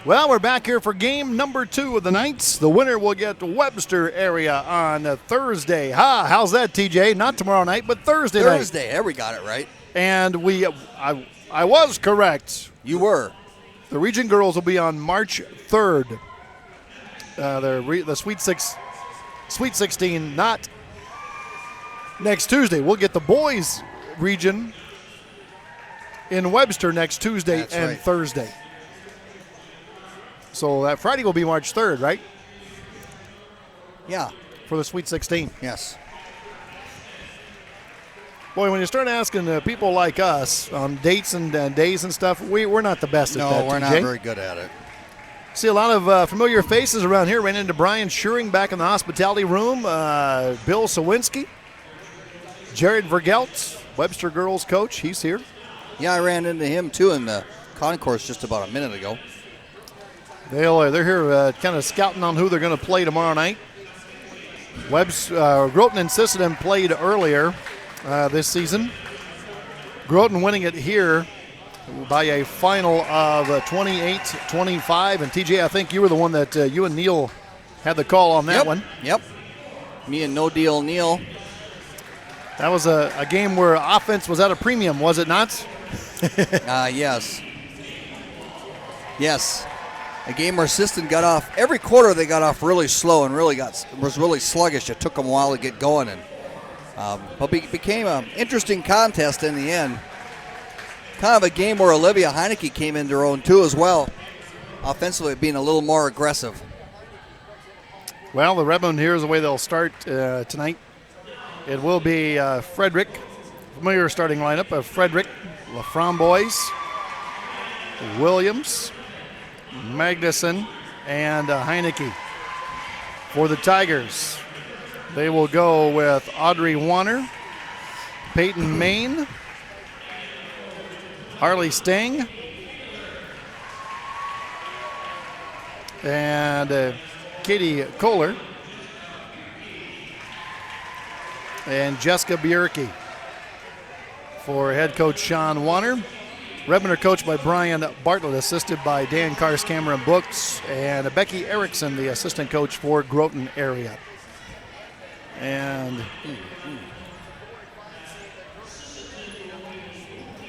Well, we're back here for game number 2 of the night. The winner will get Webster area on Thursday. How's that, TJ? Not tomorrow night, but Thursday night. Thursday. There, we got it right. And I was correct. You were. The Region Girls will be on March 3rd. The Sweet 16, not next Tuesday. We'll get the boys region in Webster next Tuesday and Thursday. So that Friday will be March 3rd, right? Yeah. For the Sweet 16. Yes. Boy, when you start asking people like us on dates and days and stuff, we're not the best at that. No, we're TJ. not very good at it. See a lot of familiar faces around here. Ran into Brian Schuring back in the hospitality room. Bill Sawinski. Jared Vergelt, Webster girls coach. He's here. Yeah, I ran into him, too, in the concourse just about a minute ago. They're here kind of scouting on who they're going to play tomorrow night. Groton and Sisseton played earlier this season. Groton winning it here by a final of 28-25. And TJ, I think you were the one that you and Neil had the call on that one. Yep. Me and No Deal Neil. That was a game where offense was at a premium, was it not? Yes. Yes. A game where Sisseton got off. Every quarter they got off really slow and was really sluggish. It took them a while to get going. But it became an interesting contest in the end. Kind of a game where Olivia Heineke came into her own too as well. Offensively being a little more aggressive. Well, the Redmond, here's the way they'll start tonight. It will be Frederick, familiar starting lineup of Frederick, LaFramboise, Williams, Magnuson, and Heineke. For the Tigers, they will go with Audrey Warner, Peyton Main, Harley Sting, and Katie Kohler, and Jessica Bierke. For head coach Sean Warner. Redmond are coached by Brian Bartlett, assisted by Dan Cars Cameron Books, and Becky Erickson, the assistant coach for Groton area. And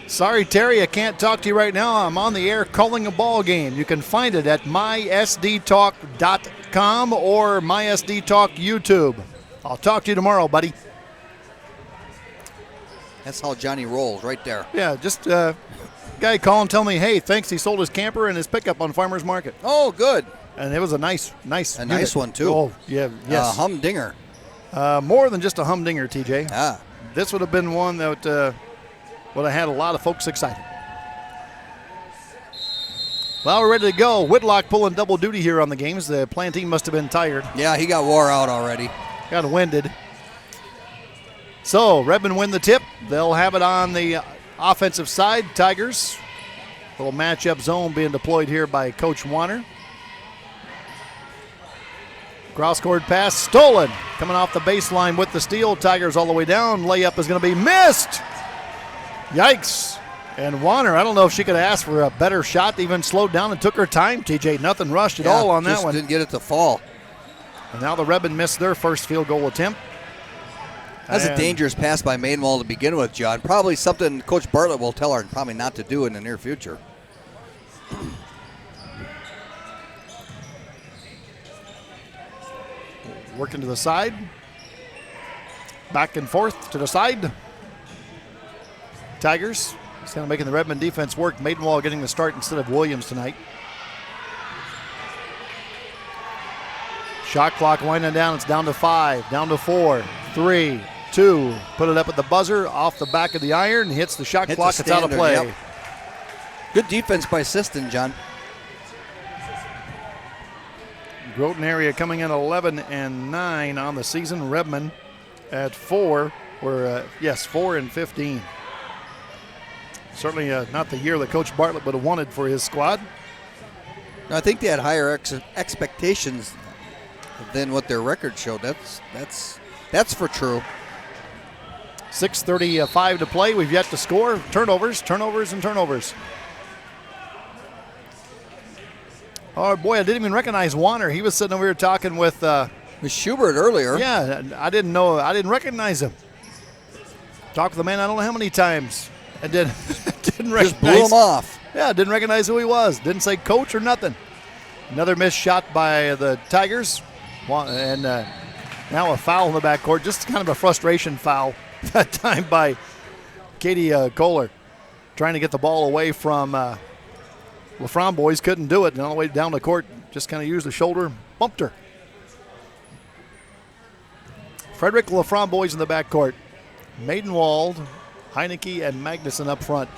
sorry, Terry, I can't talk to you right now. I'm on the air calling a ball game. You can find it at mysdtalk.com or mysdtalk YouTube. I'll talk to you tomorrow, buddy. That's how Johnny rolls right there. Yeah, just guy call and tell me, hey, thanks, he sold his camper and his pickup on Farmers Market. Oh, good. And it was a nice A nice one, too. Oh, yeah, yes. Humdinger. More than just a humdinger, TJ. Ah. This would have been one that would have had a lot of folks excited. Well, we're ready to go. Whitlock pulling double duty here on the games. The Plantine must have been tired. Yeah, he got wore out already. Got winded. So, Redmond win the tip. They'll have it on the offensive side. Tigers. Little matchup zone being deployed here by Coach Warner. Cross-court pass stolen. Coming off the baseline with the steal. Tigers all the way down. Layup is going to be missed. Yikes. And Warner, I don't know if she could have asked for a better shot, even slowed down and took her time, TJ. Nothing rushed at all on that one. Didn't get it to fall. And now the Redmond missed their first field goal attempt. That's a dangerous pass by Mainwall to begin with, John. Probably something Coach Bartlett will tell her probably not to do in the near future. Working to the side. Back and forth to the side. Tigers. It's kind of making the Redmond defense work. Maidenwall getting the start instead of Williams tonight. Shot clock winding down. It's down to 5, down to 4, 3, 2. Put it up at the buzzer, off the back of the iron, hits the shot clock. It's out of play. Yep. Good defense by Sisseton, John. Groton area coming in 11-9 on the season. Redmond at 4. We're 4-15. Certainly not the year that Coach Bartlett would have wanted for his squad. I think they had higher expectations than what their record showed. That's for true. 6:35 to play. We've yet to score. Turnovers. Oh, boy, I didn't even recognize Warner. He was sitting over here talking with Miss Schubert earlier. Yeah, I didn't know. I didn't recognize him. Talked with the man I don't know how many times. And didn't recognize. Just blew him off. Yeah, didn't recognize who he was. Didn't say coach or nothing. Another missed shot by the Tigers. And now a foul in the backcourt. Just kind of a frustration foul that time by Katie Kohler. Trying to get the ball away from LaFrance boys. Couldn't do it. And on the way down the court, just kind of used the shoulder, bumped her. Frederick LaFrance boys in the backcourt. Maidenwald, Heineke, and Magnuson up front.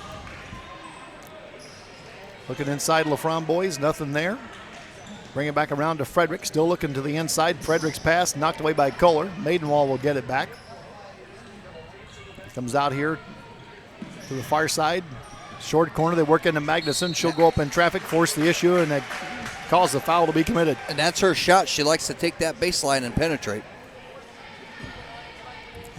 Looking inside LaFrance boys, nothing there. Bring it back around to Frederick, still looking to the inside. Frederick's pass knocked away by Kohler. Maidenwald will get it back. Comes out here to the far side. Short corner, they work into Magnuson. She'll go up in traffic, force the issue, and that cause the foul to be committed. And that's her shot. She likes to take that baseline and penetrate.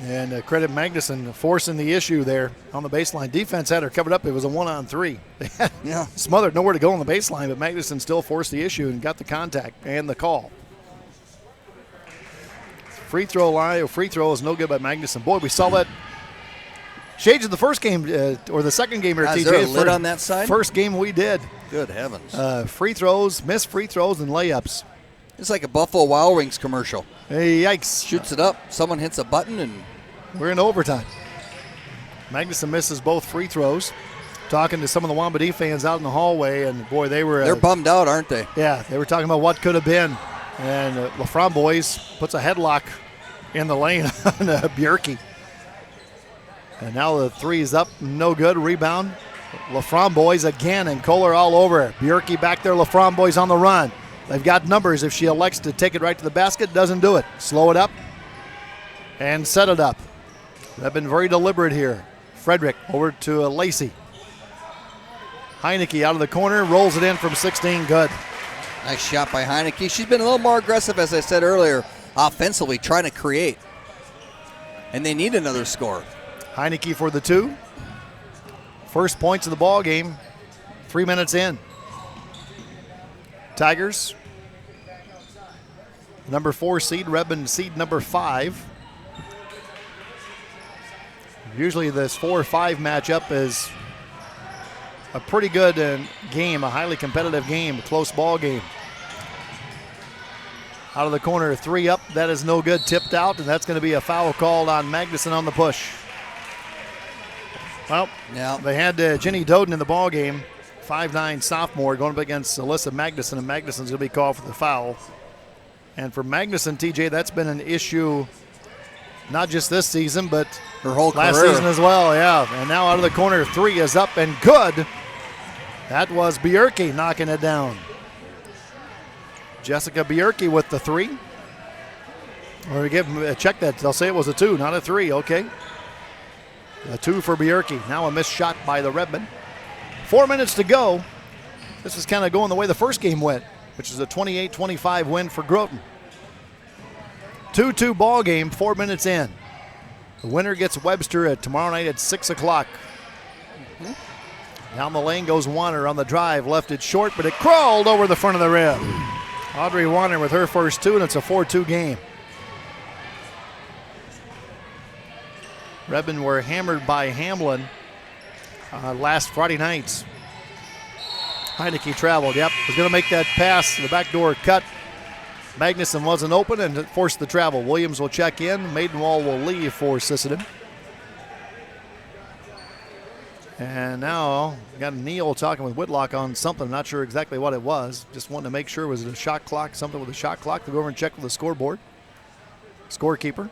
And credit Magnuson forcing the issue there on the baseline. Defense had her covered up. It was a 1-on-3. They had smothered, nowhere to go on the baseline, but Magnuson still forced the issue and got the contact and the call. Free throw line, free throw is no good by Magnuson. Boy, we saw that shades of the first game, or the second game here, TJ. Is there a lid on that side? First game we did. Good heavens. Free throws, missed free throws, and layups. It's like a Buffalo Wild Wings commercial. Hey, yikes. Shoots it up, someone hits a button, and we're in overtime. Magnuson misses both free throws. Talking to some of the Wambadee fans out in the hallway, and boy, they're bummed out, aren't they? Yeah, they were talking about what could have been. And LaFrance boys puts a headlock in the lane on Bjerke. And now the three is up, no good. Rebound. LaFrance boys again, and Kohler all over it. Bjerke back there, LaFrance boys on the run. They've got numbers. If she elects to take it right to the basket, doesn't do it. Slow it up and set it up. They've been very deliberate here. Frederick over to Lacey. Heineke out of the corner, rolls it in from 16, good. Nice shot by Heineke. She's been a little more aggressive, as I said earlier, offensively, trying to create. And they need another score. Heineke for the two. First points of the ball game, 3 minutes in. Tigers, number 4 seed, Redmond seed number 5. Usually this 4-5 matchup is a pretty good game, a highly competitive game, a close ball game. Out of the corner, 3 up, that is no good, tipped out, and that's going to be a foul called on Magnuson on the push. Well, they had Jenny Doden in the ball game, 5'9" sophomore, going up against Alyssa Magnuson, and Magnuson's going to be called for the foul. And for Magnuson, TJ, that's been an issue not just this season, but her whole last career. Season as well, yeah. And now out of the corner, 3 is up and good. That was Bjerke knocking it down. Jessica Bjerke with the 3. Or check that. They'll say it was a 2, not a 3. Okay. A 2 for Bjerke. Now a missed shot by the Redmond. 4 minutes to go. This is kind of going the way the first game went, which is a 28-25 win for Groton. 2-2 ball game, 4 minutes in. The winner gets Webster tomorrow night at 6 o'clock. Down the lane goes Warner on the drive. Left it short, but it crawled over the front of the rim. Audrey Warner with her first 2, and it's a 4-2 game. Redmond were hammered by Hamlin last Friday night. Heineke traveled, was going to make that pass. The backdoor cut. Magnuson wasn't open and forced the travel. Williams will check in. Maidenwald will leave for Sisseton. And now got Neal talking with Whitlock on something. Not sure exactly what it was. Just wanted to make sure, was it a shot clock, something with a shot clock. To go over and check with the scoreboard. Scorekeeper.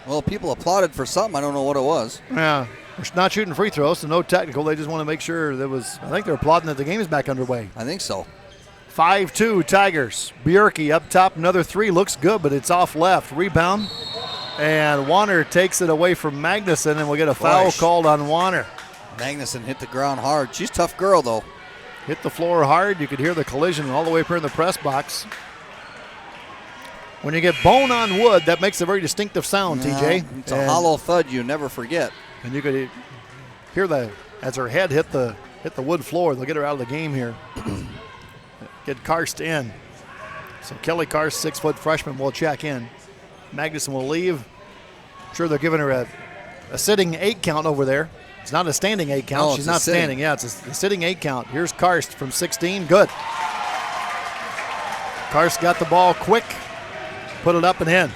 Well, people applauded for something. I don't know what it was. Yeah. They're not shooting free throws, so no technical. They just want to make sure there was, I think they're applauding that the game is back underway. I think so. 5-2 Tigers. Bjerke up top, another 3, looks good, but it's off left. Rebound, and Warner takes it away from Magnuson, and we'll get a foul called on Warner. Magnuson hit the ground hard. She's a tough girl, though. Hit the floor hard. You could hear the collision all the way up here in the press box. When you get bone on wood, that makes a very distinctive sound, TJ. It's a hollow thud you never forget. And you could hear as her head hit the wood floor. They'll get her out of the game here. Get Karst in. So Kelly Karst, 6-foot freshman, will check in. Magnuson will leave. I'm sure they're giving her a sitting 8 count over there. It's not a standing 8 count. No, she's not standing. Yeah, it's a sitting 8 count. Here's Karst from 16. Good. Karst got the ball quick. Put it up and in.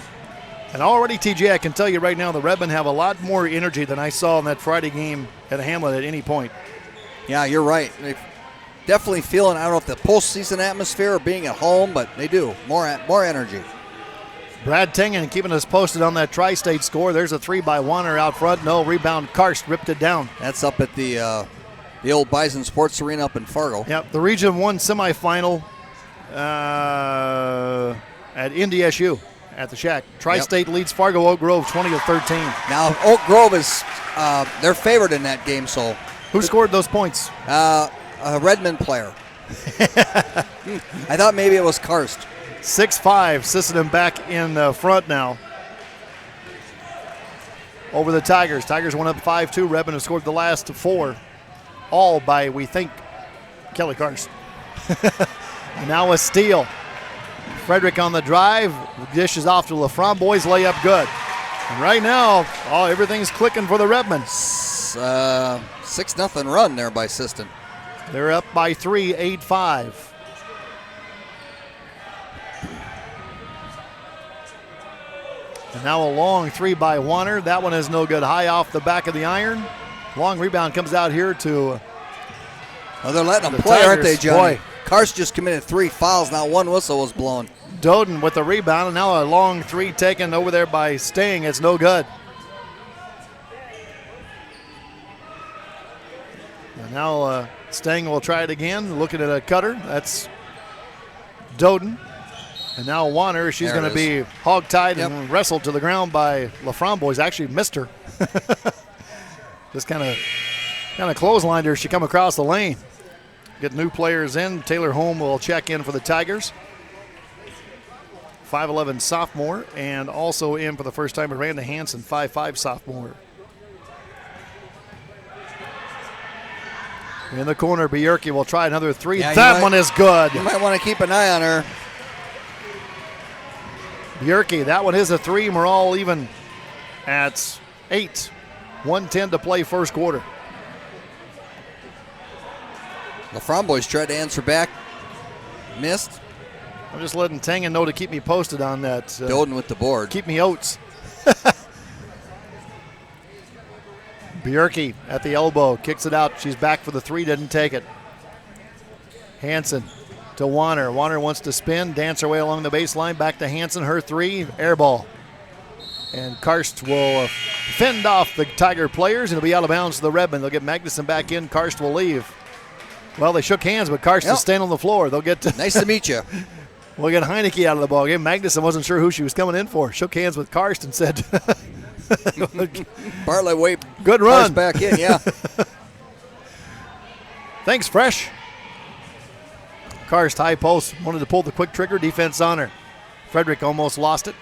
And already, TJ, I can tell you right now, the Redmen have a lot more energy than I saw in that Friday game at Hamlet at any point. Yeah, you're right. They're definitely feeling, I don't know if the postseason atmosphere or being at home, but they do. More energy. Brad Tingen keeping us posted on that Tri-State score. There's a 3 by Warner out front. No rebound. Karst ripped it down. That's up at the old Bison Sports Arena up in Fargo. Yep, the Region 1 semifinal at NDSU at the Shack. Tri-State leads Fargo Oak Grove 20-13. Now Oak Grove is they're favored in that game. So who scored those points? A Redmond player. I thought maybe it was Karst. 6'5", Sisseton back in front now. Over the Tigers. Tigers went up 5-2. Redmond have scored the last 4. All by, we think, Kelly Karst. And now a steal. Frederick on the drive. Dishes off to LaFramboise. Layup good. And right now, everything's clicking for the Redmen. 6-0 run there by Sisseton. They're up by 3, 8-5. And now a long 3 by Warner. That one is no good. High off the back of the iron. Long rebound comes out here to they're letting them play, Tigers. Aren't they, Johnny? Boy. Karst just committed 3 fouls. Not one whistle was blown. Doden with the rebound, and now a long 3 taken over there by Sting. It's no good. And now Sting will try it again, looking at a cutter. That's Doden. And now Warner, she's going to be hog-tied and wrestled to the ground by LaFramboise. Actually missed her. Just kind of clotheslined her. She come across the lane. Get new players in. Taylor Holm will check in for the Tigers. 5'11" sophomore, and also in for the first time Miranda Hansen, 5'5" sophomore. In the corner, Bjerke will try another 3. Yeah, that one is good. You might want to keep an eye on her. Bjerke, that one is a 3, and we're all even at 8. 1:10 to play first quarter. LaFramboise tried to answer back. Missed. I'm just letting Tangen know to keep me posted on that. Doden with the board. Keep me oats. Bjerke at the elbow, kicks it out. She's back for the 3, didn't take it. Hansen to Warner. Warner wants to spin, dance her way along the baseline. Back to Hansen, her 3, air ball. And Karst will fend off the Tiger players, and it'll be out of bounds to the Redmen. They'll get Magnuson back in. Karst will leave. Well, they shook hands, but Karst is staying on the floor. They'll get nice to meet you. We'll get Heineke out of the ball game. Magnuson wasn't sure who she was coming in for. Shook hands with Karst and said, Bartlett wait. Good run. Karst back in, yeah. Thanks, Fresh. Karst high post. Wanted to pull the quick trigger. Defense on her. Frederick almost lost it.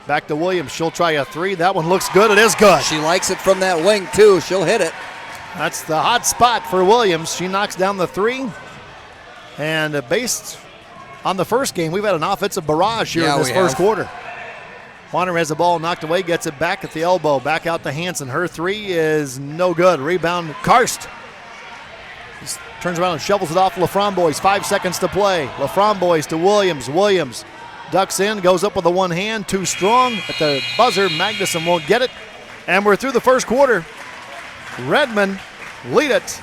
Back to Williams. She'll try a 3. That one looks good. It is good. She likes it from that wing, too. She'll hit it. That's the hot spot for Williams. She knocks down the 3. And based on the first game, we've had an offensive barrage here in this first quarter. Warner has the ball knocked away, gets it back at the elbow. Back out to Hansen. Her 3 is no good. Rebound, Karst. Just turns around and shovels it off to LaFramboise. 5 seconds to play. LaFramboise to Williams. Williams ducks in, goes up with the one hand. Too strong at the buzzer. Magnuson won't get it. And we're through the first quarter. Redmen lead it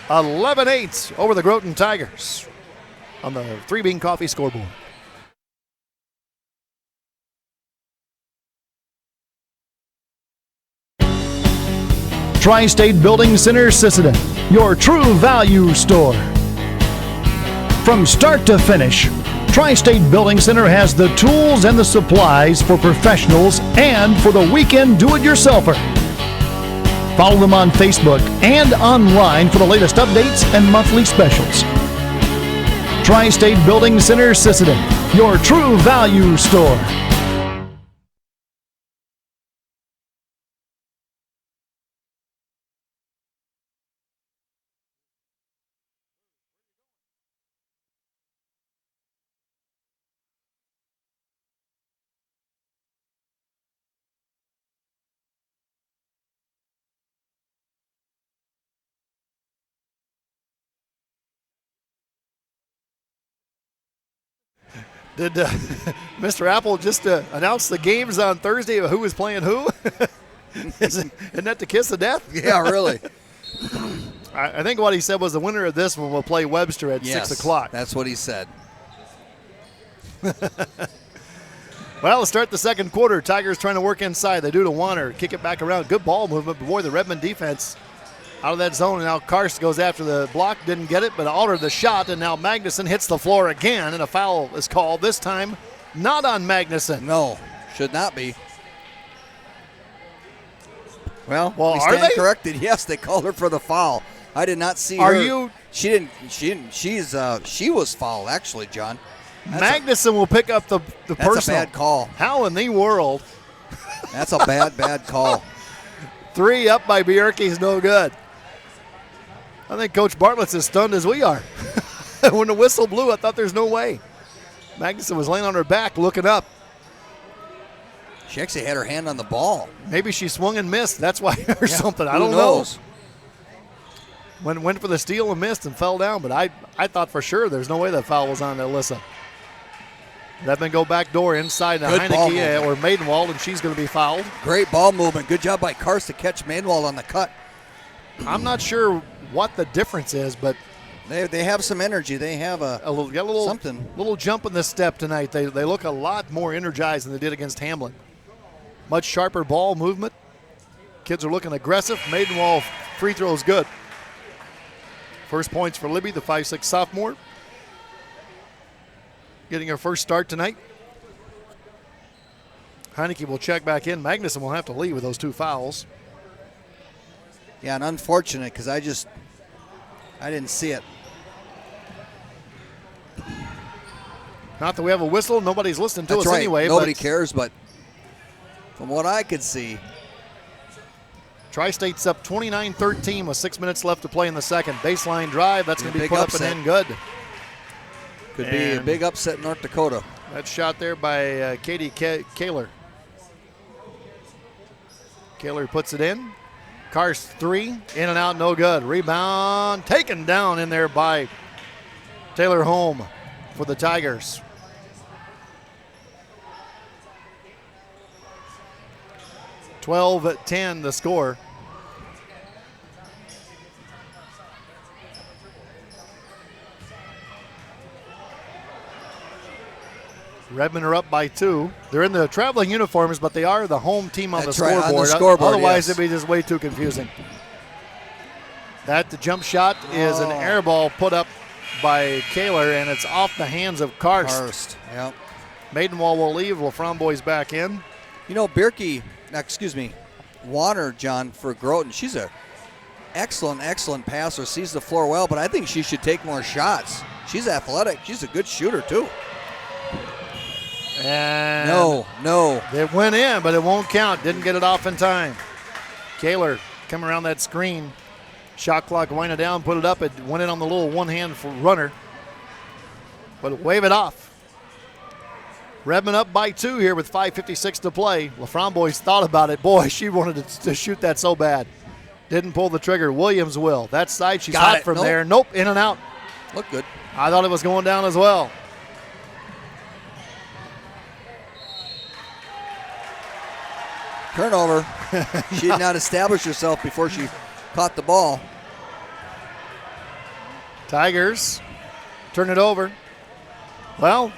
11-8 over the Groton Tigers on the 3 Bean Coffee scoreboard. Tri-State Building Center, Sisseton, your true value store. From start to finish, Tri-State Building Center has the tools and the supplies for professionals and for the weekend do-it-yourselfer. Follow them on Facebook and online for the latest updates and monthly specials. Tri-State Building Center, Sisseton, your true value store. Did Mr. Apple just announce the games on Thursday of who was playing who? Isn't that the kiss of death? Yeah, really. I think what he said was the winner of this one will play Webster at 6 o'clock. That's what he said. Well, let's start the second quarter. Tigers trying to work inside. They do to Warner. Kick it back around. Good ball movement. But boy, the Redmond defense out of that zone. And now Karst goes after the block. Didn't get it, but altered the shot. And now Magnuson hits the floor again. And a foul is called. This time, not on Magnuson. No, should not be. Well, we are stand they? corrected. Yes, they called her for the foul. I did not see her. She didn't. She was fouled, actually, John. Magnuson will pick up the personal. That's a bad call. How in the world? That's a bad call. 3 up by Bjerke is no good. I think Coach Bartlett's as stunned as we are. When the whistle blew, I thought there's no way. Magnuson was laying on her back looking up. She actually had her hand on the ball. Maybe she swung and missed. That's why or something. I don't know. Went for the steal and missed and fell down, but I thought for sure there's no way that foul was on Alyssa. Redmond go back door inside to Heineke or Maidenwald, and she's going to be fouled. Great ball movement. Good job by Karst to catch Maidenwald on the cut. I'm not sure what the difference is, but they have some energy. They have a little something. Little jump in the step tonight. They look a lot more energized than they did against Hamlin. Much sharper ball movement. Kids are looking aggressive. Maidenwald free throw is good. First points for Libby, the 5'6" sophomore. Getting her first start tonight. Heineke will check back in. Magnuson will have to leave with those 2 fouls. Yeah, and unfortunate because I didn't see it. Not that we have a whistle. Nobody's listening to us right. anyway. Nobody cares, but from what I could see. Tri-State's up 29-13 with 6 minutes left to play in the second. Baseline drive. That's going to be put up and in good. Could be a big upset in North Dakota. That shot there by Katie Kaler. Kaler puts it in. Karst 3, in and out, no good. Rebound taken down in there by Taylor Holm for the Tigers. (12-10) the score. Redmond are up by 2. They're in the traveling uniforms, but they are the home team on the scoreboard. On the scoreboard. Otherwise, yes. It'd be just way too confusing. The jump shot is an air ball put up by Kaler, and it's off the hands of Karst. Yep. Maidenwald will leave. LaFramboise back in. You know, Warner, John, for Groton, she's a excellent passer, sees the floor well, but I think she should take more shots. She's athletic. She's a good shooter, too. And no. It went in, but it won't count. Didn't get it off in time. Kaler coming around that screen. Shot clock winding down, put it up. It went in on the little one-hand runner. But wave it off. Redmond up by 2 here with 5:56 to play. LaFramboise thought about it. Boy, she wanted to shoot that so bad. Didn't pull the trigger. Williams will. That side, she's hot from there. Nope, in and out. Looked good. I thought it was going down as well. Turnover. She did not establish herself before she caught the ball. Tigers turn it over. Well,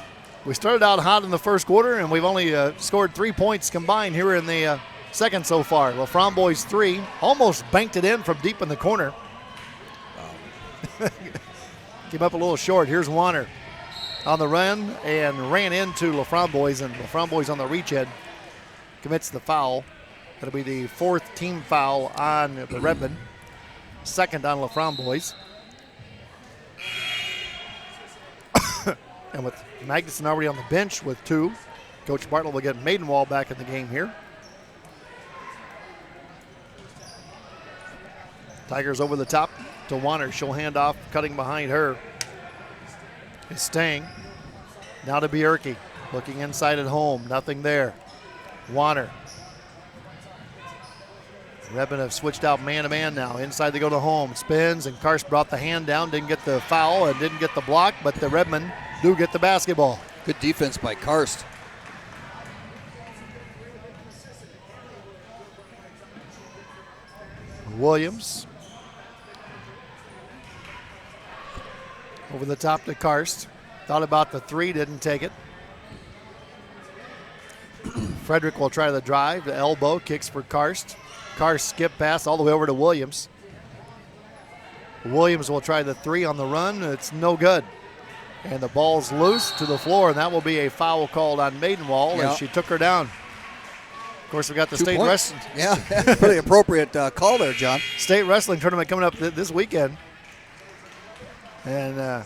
we started out hot in the first quarter, and we've only scored 3 points combined here in the second so far. LaFramboise 3, almost banked it in from deep in the corner. Came up a little short. Here's Warner on the run and ran into LaFramboise, and LaFramboise on the reach head commits the foul. That'll be the 4th team foul on the Redmond. Second on LaFramboise. And with Magnuson already on the bench with 2, Coach Bartlett will get Maidenwall back in the game here. Tigers over the top to Warner. She'll hand off, cutting behind her is Stang. Now to Bierke. Looking inside at home. Nothing there. Warner. Redmond have switched out man-to-man now. Inside they go to home. Spins, and Karst brought the hand down. Didn't get the foul and didn't get the block, but the Redmond do get the basketball. Good defense by Karst. Williams. Over the top to Karst. Thought about the 3, didn't take it. Frederick will try the drive. The elbow kicks for Karst. Karst skip pass all the way over to Williams. Williams will try the 3 on the run. It's no good. And the ball's loose to the floor, and that will be a foul called on Maidenwall as she took her down. Of course, we got the state wrestling. Yeah, pretty appropriate call there, John. State wrestling tournament coming up this weekend. And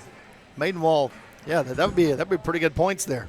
Maidenwall, yeah, that'd be pretty good points there.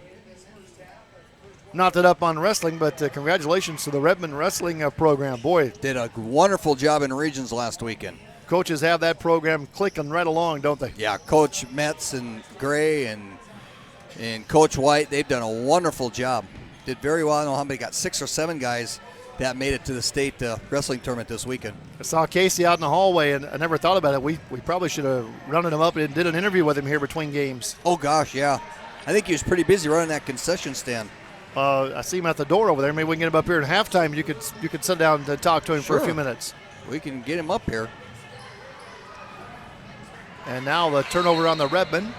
Not that up on wrestling, but congratulations to the Redmond wrestling program. Boy, did a wonderful job in regions last weekend. Coaches have that program clicking right along, don't they? Yeah, Coach Metz and Gray and Coach White, they've done a wonderful job. Did very well. I don't know how many, got 6 or 7 guys that made it to the state wrestling tournament this weekend. I saw Casey out in the hallway, and I never thought about it. We probably should have rounded him up and did an interview with him here between games. Oh, gosh, yeah. I think he was pretty busy running that concession stand. I see him at the door over there. Maybe we can get him up here at halftime. You could sit down and talk to him for a few minutes. We can get him up here. And now the turnover on the Redmond.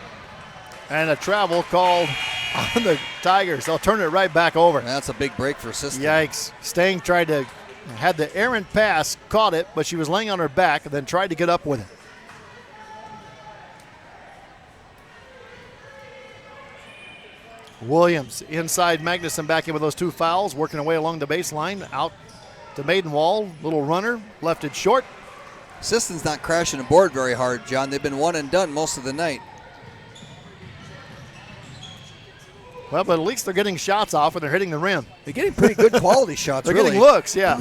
And a travel called on the Tigers. They'll turn it right back over. That's a big break for Siston. Yikes. Stang had the errant pass, caught it, but she was laying on her back and then tried to get up with it. Williams inside Magnuson back in with those 2 fouls, working away along the baseline. Out to Maidenwall. Little runner, left it short. Siston's not crashing the board very hard, John. They've been one and done most of the night. Well, but at least they're getting shots off and they're hitting the rim. They're getting pretty good quality shots, They're really. getting looks, yeah.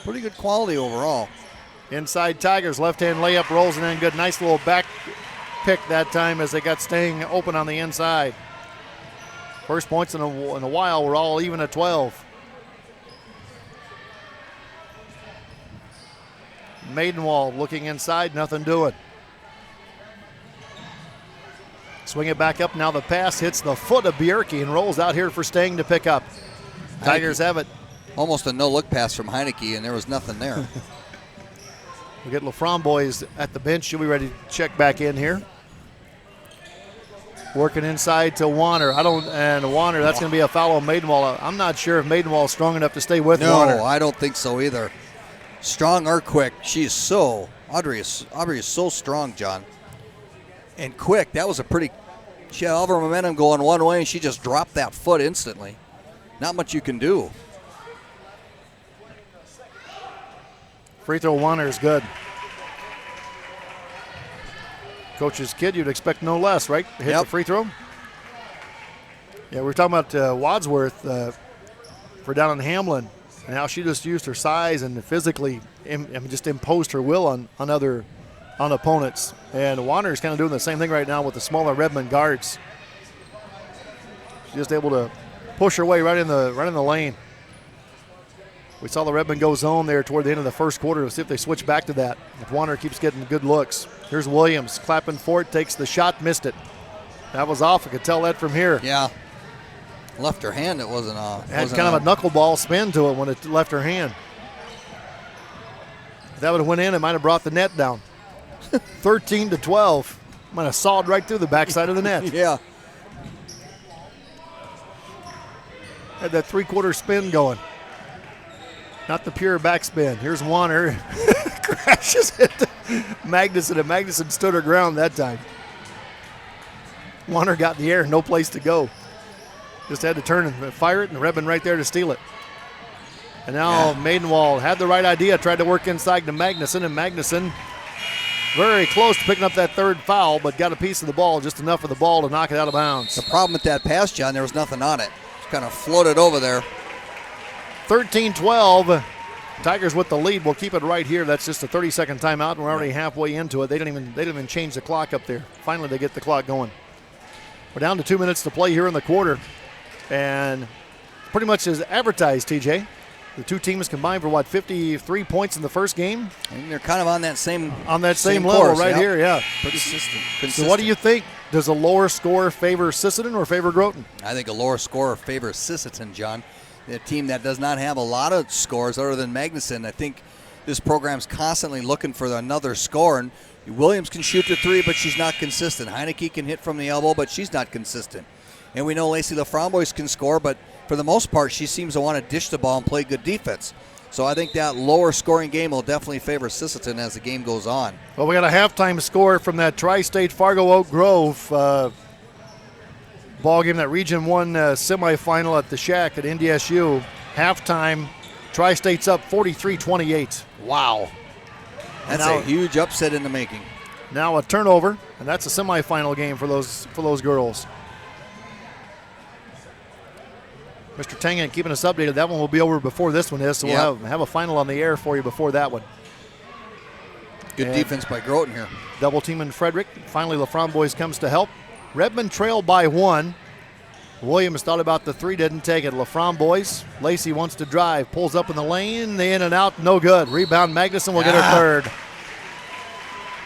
Pretty good quality overall. Inside Tigers, left-hand layup rolls and then good. Nice little back pick that time as they got Stang open on the inside. First points in a while. We're all even at 12. Maidenwall looking inside, nothing doing. Swing it back up. Now the pass hits the foot of Bierke and rolls out here for Stang to pick up. Tigers have it. Almost a no-look pass from Heineke, and there was nothing there. We get LaFramboise at the bench. She'll be ready to check back in here. Working inside to Warner. Warner, that's going to be a foul on Maidenwall. I'm not sure if Maidenwall is strong enough to stay with Warner. No, I don't think so either. Strong or quick. She's Audrey is so strong, John. And quick. That was she had all of her momentum going one way, and she just dropped that foot instantly. Not much you can do. Free throw Warner is good. Coach's kid, you'd expect no less, right? Hit the free throw. Yeah, we were talking about Wadsworth for down in Hamlin, and how she just used her size and physically just imposed her will on opponents. And Warner's kind of doing the same thing right now with the smaller Redmond guards. She's just able to push her way right in the lane. We saw the Redmond go zone there toward the end of the first quarter. We'll see if they switch back to that. If Warner keeps getting good looks. Here's Williams clapping for it, takes the shot, missed it. That was off. I could tell that from here. Yeah. Left her hand, it wasn't off. Had kind of a knuckleball spin to it when it left her hand. If that would have went in, it might have brought the net down. 13-12. Might have sawed right through the backside of the net. Yeah. Had that three-quarter spin going. Not the pure backspin. Here's Warner. Crashes into Magnuson, and Magnuson stood her ground that time. Warner got in the air, no place to go. Just had to turn and fire it, and Redmond right there to steal it. And now Maidenwall had the right idea, tried to work inside to Magnuson, and Magnuson very close to picking up that third foul, but got a piece of the ball, just enough of the ball to knock it out of bounds. The problem with that pass, John, there was nothing on it. Just kind of floated over there. 13-12. Tigers with the lead. We'll keep it right here. That's just a 30-second timeout, and we're already halfway into it. They didn't even change the clock up there. Finally, they get the clock going. We're down to 2 minutes to play here in the quarter, and pretty much as advertised, TJ. The two teams combined for 53 points in the first game. And they're kind of on that same level course, right here, yeah. Pretty consistent. So what do you think? Does a lower score favor Sisseton or favor Groton? I think a lower score favors Sisseton, John. A team that does not have a lot of scores other than Magnuson. I think this program's constantly looking for another score. And Williams can shoot the three, but she's not consistent. Heineke can hit from the elbow, but she's not consistent. And we know Lacey LaFramboise can score, but for the most part, she seems to want to dish the ball and play good defense. So I think that lower scoring game will definitely favor Sisseton as the game goes on. Well, we got a halftime score from that Tri-State Fargo Oak Grove ball game, that Region 1 semifinal at the Shack at NDSU. Halftime, Tri-State's up 43-28. Wow. That's a huge upset in the making. Now a turnover, and that's a semifinal game for those girls. Mr. Tangen keeping us updated. That one will be over before this one is, so we'll have a final on the air for you before that one. Good defense by Groton here. Double teaming Frederick. Finally, LaFramboise comes to help. Redmond trailed by 1. Williams thought about the three, didn't take it. LaFramboise. Lacey wants to drive, pulls up in the lane, the in and out, no good. Rebound, Magnuson will get her third.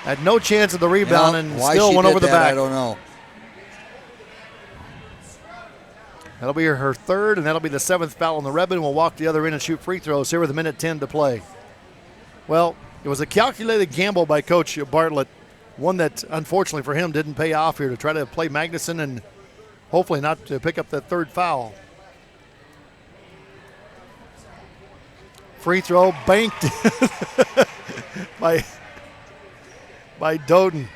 Had no chance of the rebound and still went over the back. I don't know. That'll be her third, and that'll be the 7th foul on the Redmond. We'll walk the other end and shoot free throws here with a minute 10 to play. Well, it was a calculated gamble by Coach Bartlett, one that unfortunately for him didn't pay off here, to try to play Magnuson and hopefully not to pick up that third foul. Free throw banked by Doden.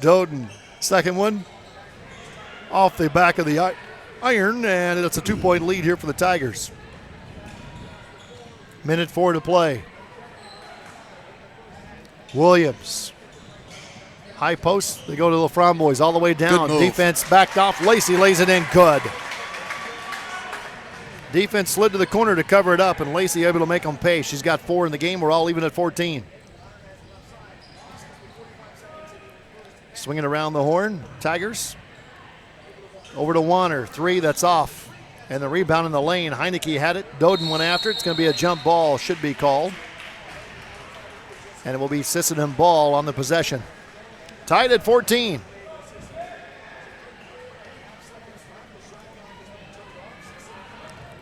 Doden, second one, off the back of the iron, and it's a 2-point lead here for the Tigers. Minute 4 to play. Williams, high post, they go to LaFramboise all the way down. Defense backed off, Lacey lays it in, good. Defense slid to the corner to cover it up, and Lacey able to make them pay. She's got 4 in the game. We're all even at 14. Swinging around the horn, Tigers. Over to Warner, 3, that's off. And the rebound in the lane, Heineke had it. Doden went after it. It's going to be a jump ball, should be called. And it will be Sisseton ball on the possession. Tied at 14.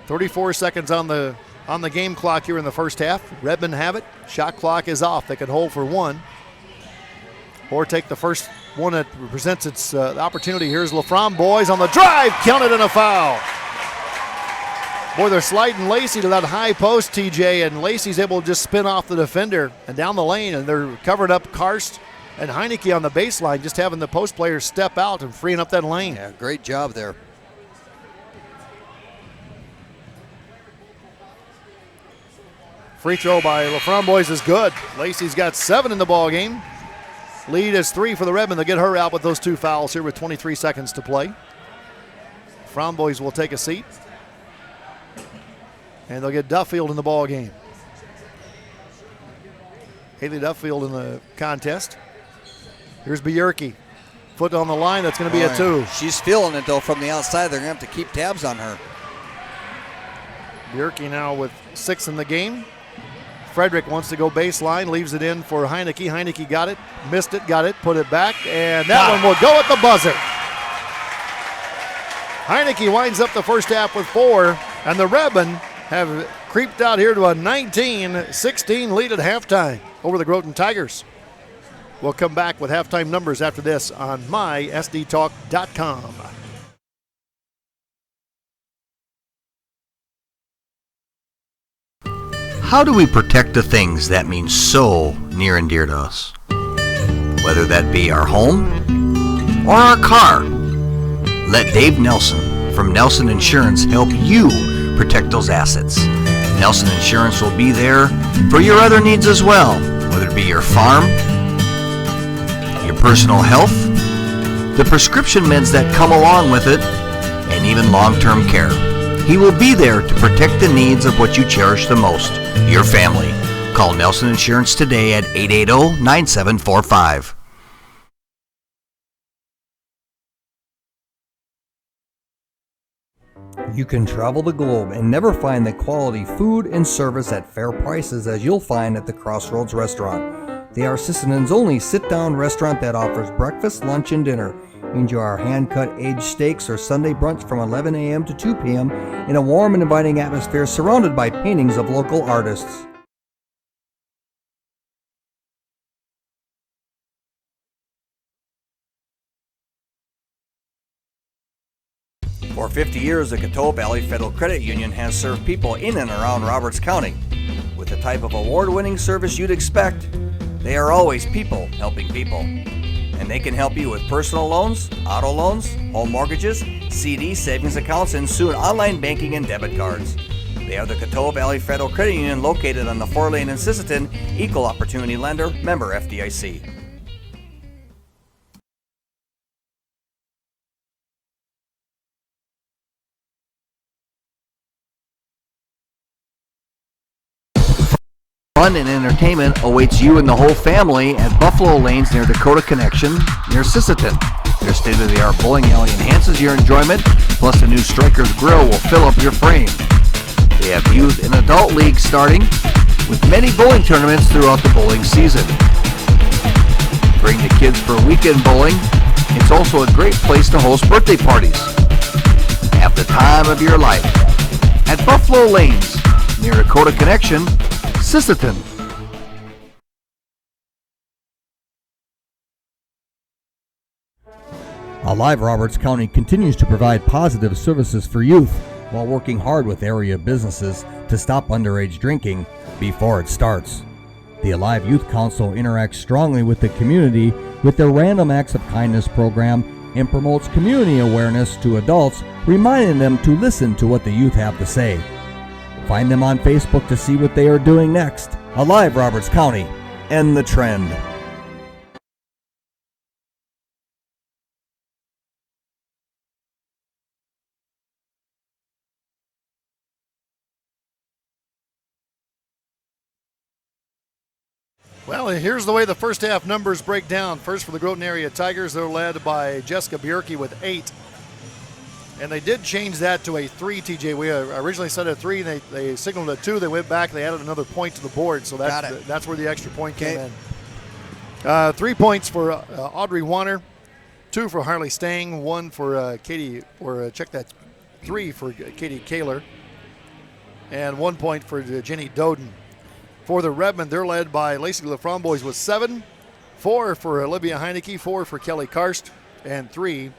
.34 seconds on the game clock here in the first half. Redmond have it. Shot clock is off. They could hold for 1. Or take the first one that presents its opportunity. Here's LaFramboise on the drive. Counted in a foul. Boy, they're sliding Lacey to that high post, TJ, and Lacey's able to just spin off the defender and down the lane, and they're covering up Karst and Heineke on the baseline, just having the post players step out and freeing up that lane. Yeah, great job there. Free throw by LaFramboise is good. Lacey's got 7 in the ball game. Lead is 3 for the Redmond. They'll get her out with those 2 fouls here with 23 seconds to play. Framboise will take a seat. And they'll get Duffield in the ball game. Haley Duffield in the contest. Here's Bjerke. Foot on the line, that's going to be a 2. She's feeling it, though, from the outside. They're going to have to keep tabs on her. Bjerke now with 6 in the game. Frederick wants to go baseline, leaves it in for Heineke. Heineke got it, missed it, got it, put it back, and that one will go at the buzzer. Heineke winds up the first half with 4, and the Redmond have creeped out here to a 19-16 lead at halftime over the Groton Tigers. We'll come back with halftime numbers after this on mysdtalk.com. How do we protect the things that mean so near and dear to us? Whether that be our home or our car. Let Dave Nelson from Nelson Insurance help you protect those assets. Nelson Insurance will be there for your other needs as well, whether it be your farm, your personal health, the prescription meds that come along with it, and even long-term care. He will be there to protect the needs of what you cherish the most, your family. Call Nelson Insurance today at 880-9745. You can travel the globe and never find the quality food and service at fair prices as you'll find at the Crossroads Restaurant. They are Sisseton's only sit-down restaurant that offers breakfast, lunch, and dinner. Enjoy our hand-cut aged steaks or Sunday brunch from 11 a.m. to 2 p.m. in a warm and inviting atmosphere surrounded by paintings of local artists. For 50 years, the Coteau Valley Federal Credit Union has served people in and around Roberts County. With the type of award-winning service you'd expect, they are always people helping people. And they can help you with personal loans, auto loans, home mortgages, CD, savings accounts, and soon online banking and debit cards. They are the Coteau Valley Federal Credit Union located on the 4-lane in Sisseton, equal opportunity lender, member FDIC. Fun and entertainment awaits you and the whole family at Buffalo Lanes near Dakota Connection, near Sisseton. Their state-of-the-art bowling alley enhances your enjoyment, plus the new Strikers Grill will fill up your frame. They have youth and adult leagues starting, with many bowling tournaments throughout the bowling season. Bring the kids for weekend bowling. It's also a great place to host birthday parties. Have the time of your life at Buffalo Lanes, near Dakota Connection, Sisseton. Alive Roberts County continues to provide positive services for youth while working hard with area businesses to stop underage drinking before it starts. The Alive Youth Council interacts strongly with the community with their Random Acts of Kindness program and promotes community awareness to adults, reminding them to listen to what the youth have to say. Find them on Facebook to see what they are doing next. Alive Roberts County. End the trend. Well, here's the way the first half numbers break down. First for the Groton Area Tigers, they're led by Jessica Bjerke with 8. And they did change that to a 3, TJ. We originally said a 3, and they signaled a 2. They went back, they added another point to the board, so that's where the extra point came in. 3 points for Audrey Warner, 2 for Harley Stang, 1 for Katie, or check that, 3 for Katie Kaler, and 1 point for Jenny Doden. For the Redmond, they're led by Lacey Laframboise with 7, 4 for Olivia Heineke, 4 for Kelly Karst, and 3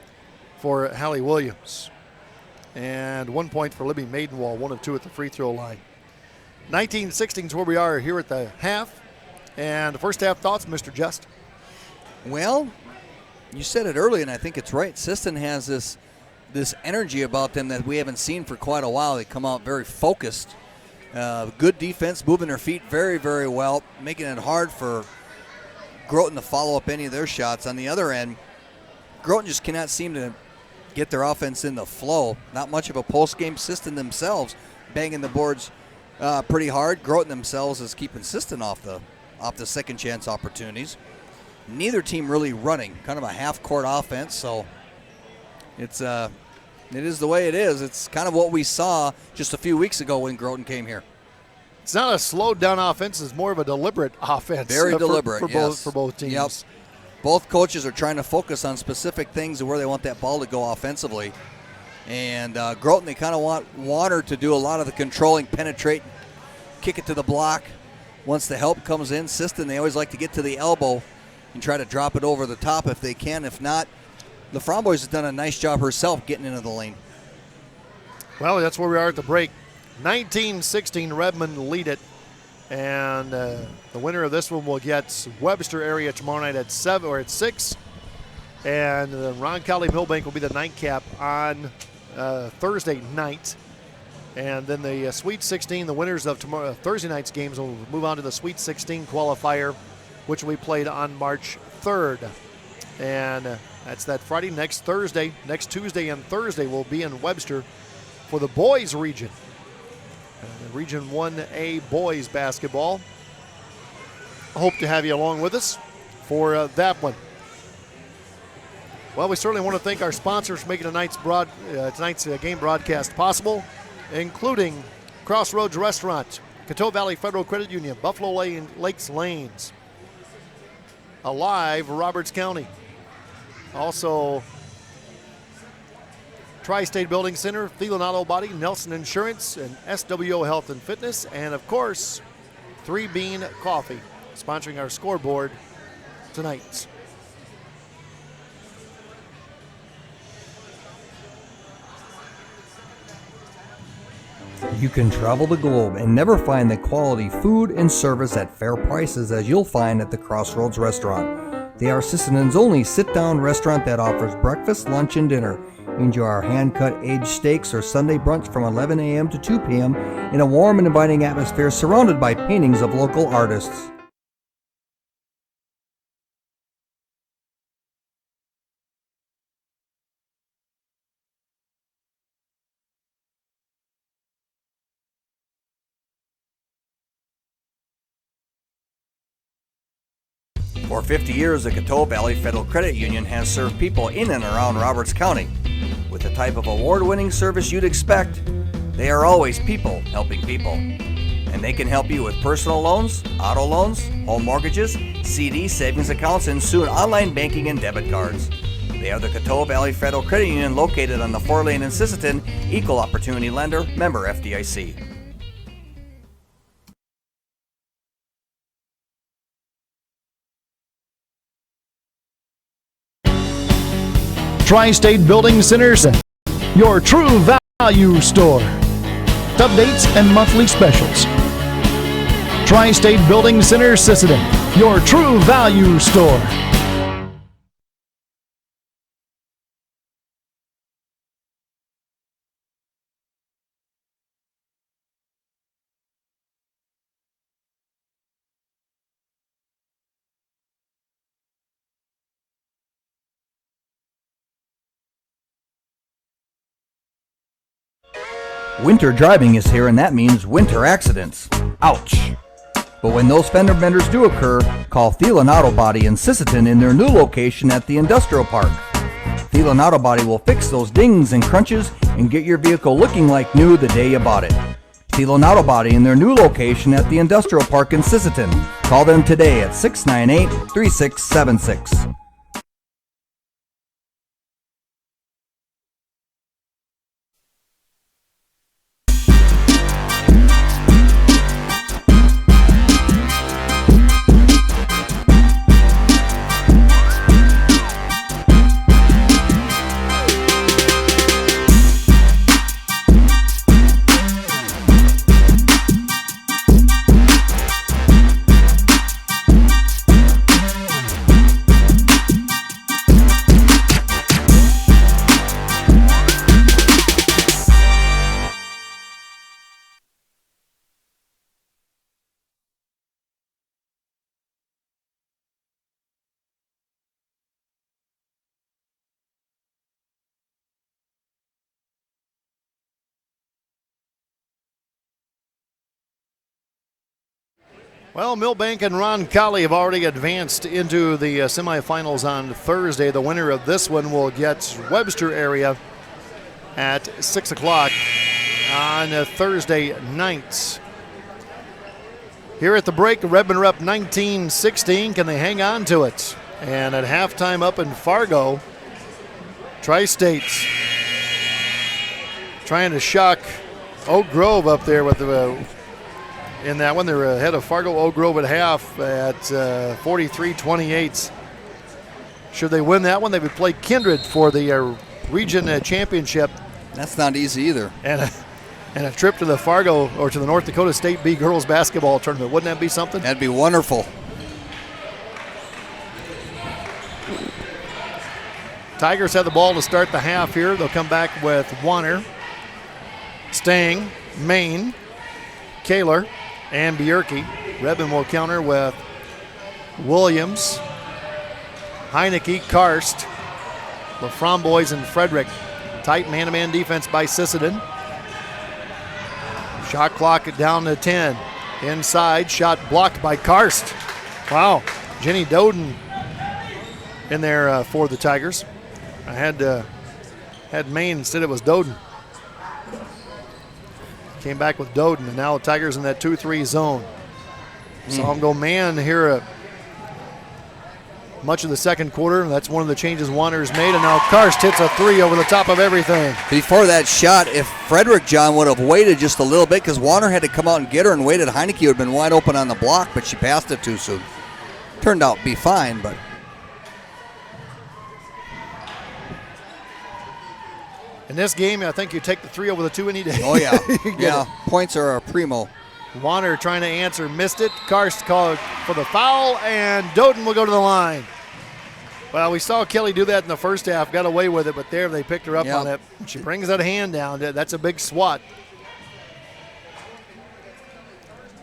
for Hallie Williams. And 1 point for Libby Maidenwall, 1 of 2 at the free throw line. 19-16 is where we are here at the half. And the first half thoughts, Mr. Just? Well, you said it early, and I think it's right. Sisseton has this energy about them that we haven't seen for quite a while. They come out very focused. Good defense, moving their feet very, very well, making it hard for Groton to follow up any of their shots. On the other end, Groton just cannot seem to get their offense in the flow. Not much of a post-game. Sisseton themselves banging the boards pretty hard. Groton themselves is keeping Sisseton off the second chance opportunities. Neither team really running, kind of a half-court offense, so it is the way it is. It's kind of what we saw just a few weeks ago when Groton came here. It's not a slowed down offense. It's more of a deliberate offense. Very deliberate, for both teams. Yep. Both coaches are trying to focus on specific things and where they want that ball to go offensively. And Groton, they kind of want Warner to do a lot of the controlling, penetrate, kick it to the block. Once the help comes in, Sisseton, they always like to get to the elbow and try to drop it over the top if they can. If not, the Framboise has done a nice job herself getting into the lane. Well, that's where we are at the break. 19-16, Redmond lead it. And the winner of this one will get Webster area tomorrow night at 7 or at 6. And Roncalli Millbank will be the nightcap on Thursday night. And then the Sweet 16, the winners of tomorrow Thursday night's games will move on to the Sweet 16 qualifier, which will be played on March 3rd. And that's that Friday. Next Tuesday and Thursday will be in Webster for the boys region. Region 1A boys basketball. I hope to have you along with us for that one. Well, we certainly want to thank our sponsors for making tonight's game broadcast possible, including Crossroads Restaurant, Coteau Valley Federal Credit Union, Buffalo Lakes Lanes, Alive Roberts County, also Tri-State Building Center, Thielen Auto Body, Nelson Insurance, and SWO Health and Fitness, and of course, 3 Bean Coffee, sponsoring our scoreboard tonight. You can travel the globe and never find the quality food and service at fair prices as you'll find at the Crossroads Restaurant. They are Sisseton's only sit-down restaurant that offers breakfast, lunch, and dinner. Enjoy our hand-cut aged steaks or Sunday brunch from 11 a.m. to 2 p.m. in a warm and inviting atmosphere surrounded by paintings of local artists. For 50 years, the Coteau Valley Federal Credit Union has served people in and around Roberts County. With the type of award-winning service you'd expect, they are always people helping people. And they can help you with personal loans, auto loans, home mortgages, CD, savings accounts, and soon online banking and debit cards. They are the Coteau Valley Federal Credit Union located on the 4-lane in Sisseton, equal opportunity lender, member FDIC. Tri-State Building Centers, your true value store. Updates and monthly specials. Tri-State Building Center, Sisseton, your true value store. Winter driving is here, and that means winter accidents. Ouch! But when those fender benders do occur, call Thielen Auto Body in Sisseton in their new location at the Industrial Park. Thielen Auto Body will fix those dings and crunches and get your vehicle looking like new the day you bought it. Thielen Auto Body in their new location at the Industrial Park in Sisseton. Call them today at 698-3676. Well, Millbank and Roncalli have already advanced into the semifinals on Thursday. The winner of this one will get Webster area at 6 o'clock on Thursday night. Here at the break, Redmond are up 19-16. Can they hang on to it? And at halftime up in Fargo, Tri-State's trying to shock Oak Grove up there with the in that one. They're ahead of Fargo Oak Grove at half at 43-28. Should they win that one, they would play Kindred for the region championship. That's not easy either. And a trip to the Fargo or to the North Dakota State B girls basketball tournament. Wouldn't that be something? That'd be wonderful. Tigers have the ball to start the half here. They'll come back with Warner, Stang, Main, Kaler, and Bjerke. Redmond will counter with Williams, Heineke, Karst, Laframboise, and Frederick. Tight man-to-man defense by Sisseton. Shot clock down to 10. Inside, shot blocked by Karst. Wow, Jenny Doden in there for the Tigers. I had Maine, instead it was Doden. Came back with Doden, and now the Tigers in that 2-3 zone. Saw him go man here much of the second quarter. That's one of the changes Wander's made, and now Karst hits a 3 over the top of everything. Before that shot, if Frederick John would have waited just a little bit, because Wander had to come out and get her and waited, Heineke would have been wide open on the block, but she passed it too soon. Turned out to be fine, but... In this game, I think you take the 3 over the 2 any day. Oh, yeah. Yeah, points are a primo. Wander trying to answer, missed it. Karst called for the foul, and Doden will go to the line. Well, we saw Kelly do that in the first half, got away with it, but there they picked her up on it. She brings that hand down. That's a big swat.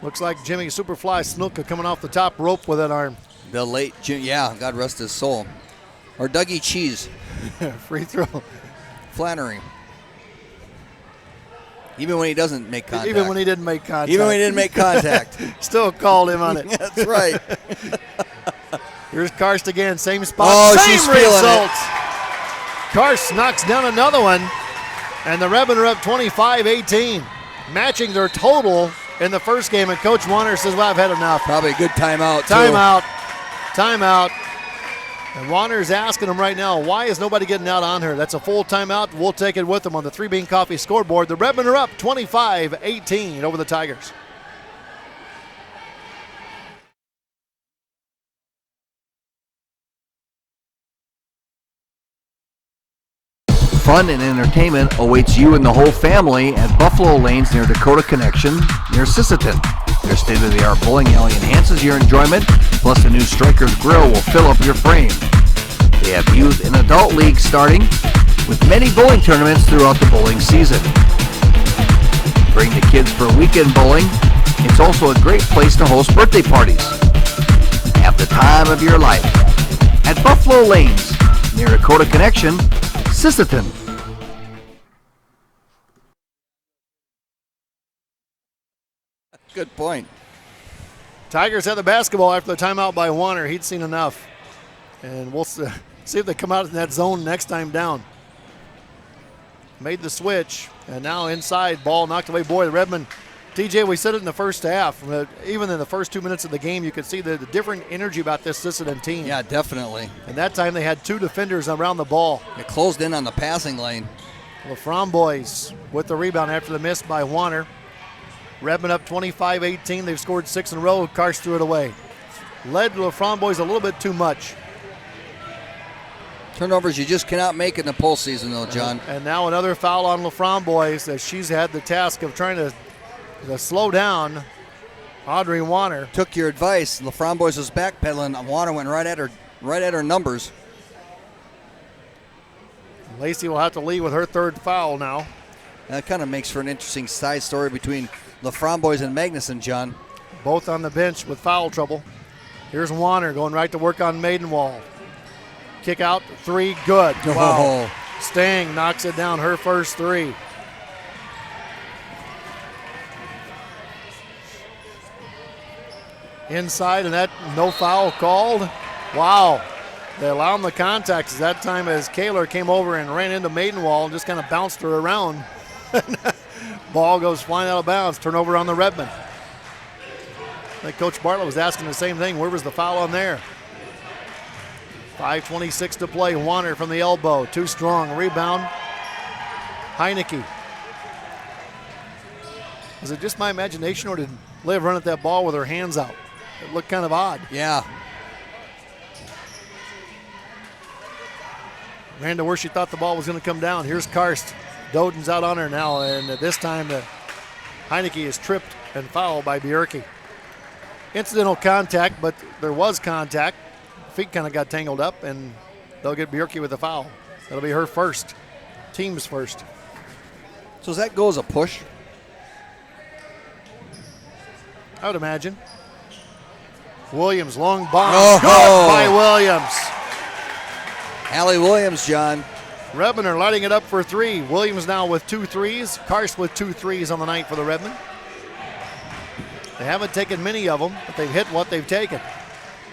Looks like Jimmy Superfly Snuka coming off the top rope with that arm. The late Jim, God rest his soul. Or Dougie Cheese. Free throw. Flannery. Even when he doesn't make contact. Even when he didn't make contact. Even when he didn't make contact. Still called him on it. That's right. Here's Karst again, same spot, oh, same she's feeling results. it. Karst knocks down another one, and the Redmen are up 25-18, matching their total in the first game, and Coach Wander says, well, I've had enough. Probably a good timeout, Timeout. And Wander's asking him right now, why is nobody getting out on her? That's a full timeout. We'll take it with them on the 3 Bean Coffee scoreboard. The Redmen are up 25-18 over the Tigers. Fun and entertainment awaits you and the whole family at Buffalo Lanes near Dakota Connection, near Sisseton. Their state-of-the-art bowling alley enhances your enjoyment, plus the new Strikers Grill will fill up your frame. They have youth and adult leagues starting, with many bowling tournaments throughout the bowling season. Bring the kids for weekend bowling. It's also a great place to host birthday parties. Have the time of your life at Buffalo Lanes near Dakota Connection, Sisseton. Good point. Tigers had the basketball after the timeout by Wander. He'd seen enough. And we'll see if they come out in that zone next time down. Made the switch, and now inside, ball knocked away. Boy, the Redmen, TJ, we said it in the first half. Even in the first 2 minutes of the game, you could see the different energy about this Sisseton team. Yeah, definitely. And that time they had 2 defenders around the ball. It closed in on the passing lane. Laframboise with the rebound after the miss by Wander. Redmond up 25-18. They've scored 6 in a row. Karst threw it away. Led Laframboise a little bit too much. Turnovers you just cannot make in the postseason, though, John. And now another foul on Laframboise as she's had the task of trying to slow down Audrey Wander. Took your advice. Laframboise was backpedaling. Wander went right at her numbers. Lacey will have to lead with her 3rd foul now. That kind of makes for an interesting side story between Laframboise and Magnuson, John. Both on the bench with foul trouble. Here's Wander going right to work on Maidenwall. Kick out, 3, good. Wow. Oh. Stang knocks it down, her first 3. Inside, and that no foul called. Wow. They allow him the contacts that time as Kaler came over and ran into Maidenwall and just kind of bounced her around. Ball goes flying out of bounds. Turnover on the Redmen. I think Coach Bartlett was asking the same thing. Where was the foul on there? 5:26 to play. Wander from the elbow. Too strong. Rebound. Heineke. Was it just my imagination, or did Liv run at that ball with her hands out? It looked kind of odd. Yeah. Ran to where she thought the ball was going to come down. Here's Karst. Doden's out on her now, and this time Heineke is tripped and fouled by Bjerke. Incidental contact, but there was contact. Feet kind of got tangled up, and they'll get Bjerke with a foul. That'll be her first, team's first. So does that go as a push? I would imagine. Williams, long bomb. Oh. Good by Williams. Allie Williams, John. Redmen are lighting it up for three. Williams now with 2 threes. Karst with 2 threes on the night for the Redmen. They haven't taken many of them, but they've hit what they've taken.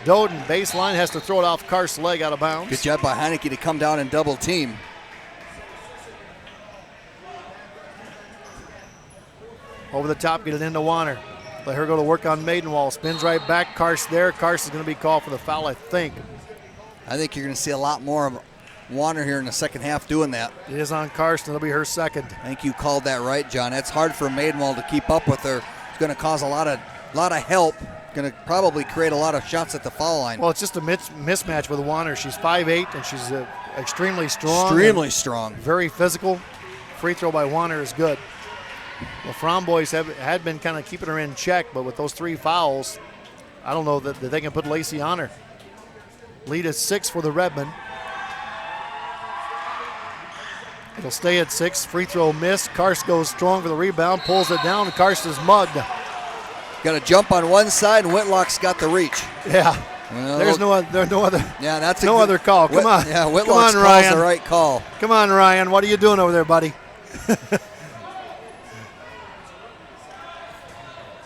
Doden, baseline, has to throw it off Karst's leg out of bounds. Good job by Heineke to come down and double team. Over the top, get it into Warner. Let her go to work on Maidenwall. Spins right back. Karst there. Karst is going to be called for the foul, I think. I think you're going to see a lot more of Warner here in the second half doing that. It is on Karst, and it'll be her second. I think you called that right, John. That's hard for Maidenwall to keep up with her. It's going to cause a lot of help. Going to probably create a lot of shots at the foul line. Well, it's just a mismatch with Warner. She's 5'8", and she's extremely strong. Extremely strong. Very physical. Free throw by Warner is good. The Fromm boys had been kind of keeping her in check, but with those 3 fouls, I don't know that they can put Lacey on her. Lead is 6 for the Redmen. It'll stay at 6. Free throw missed. Karst goes strong for the rebound, pulls it down. Karst is mugged. Got to jump on one side, and Whitlock's got the reach. Yeah. Well, There's no other. Yeah, that's no other call. Come on. Yeah, Come Whitlock's on, call's Ryan. the right call. Come on, Ryan. What are you doing over there, buddy?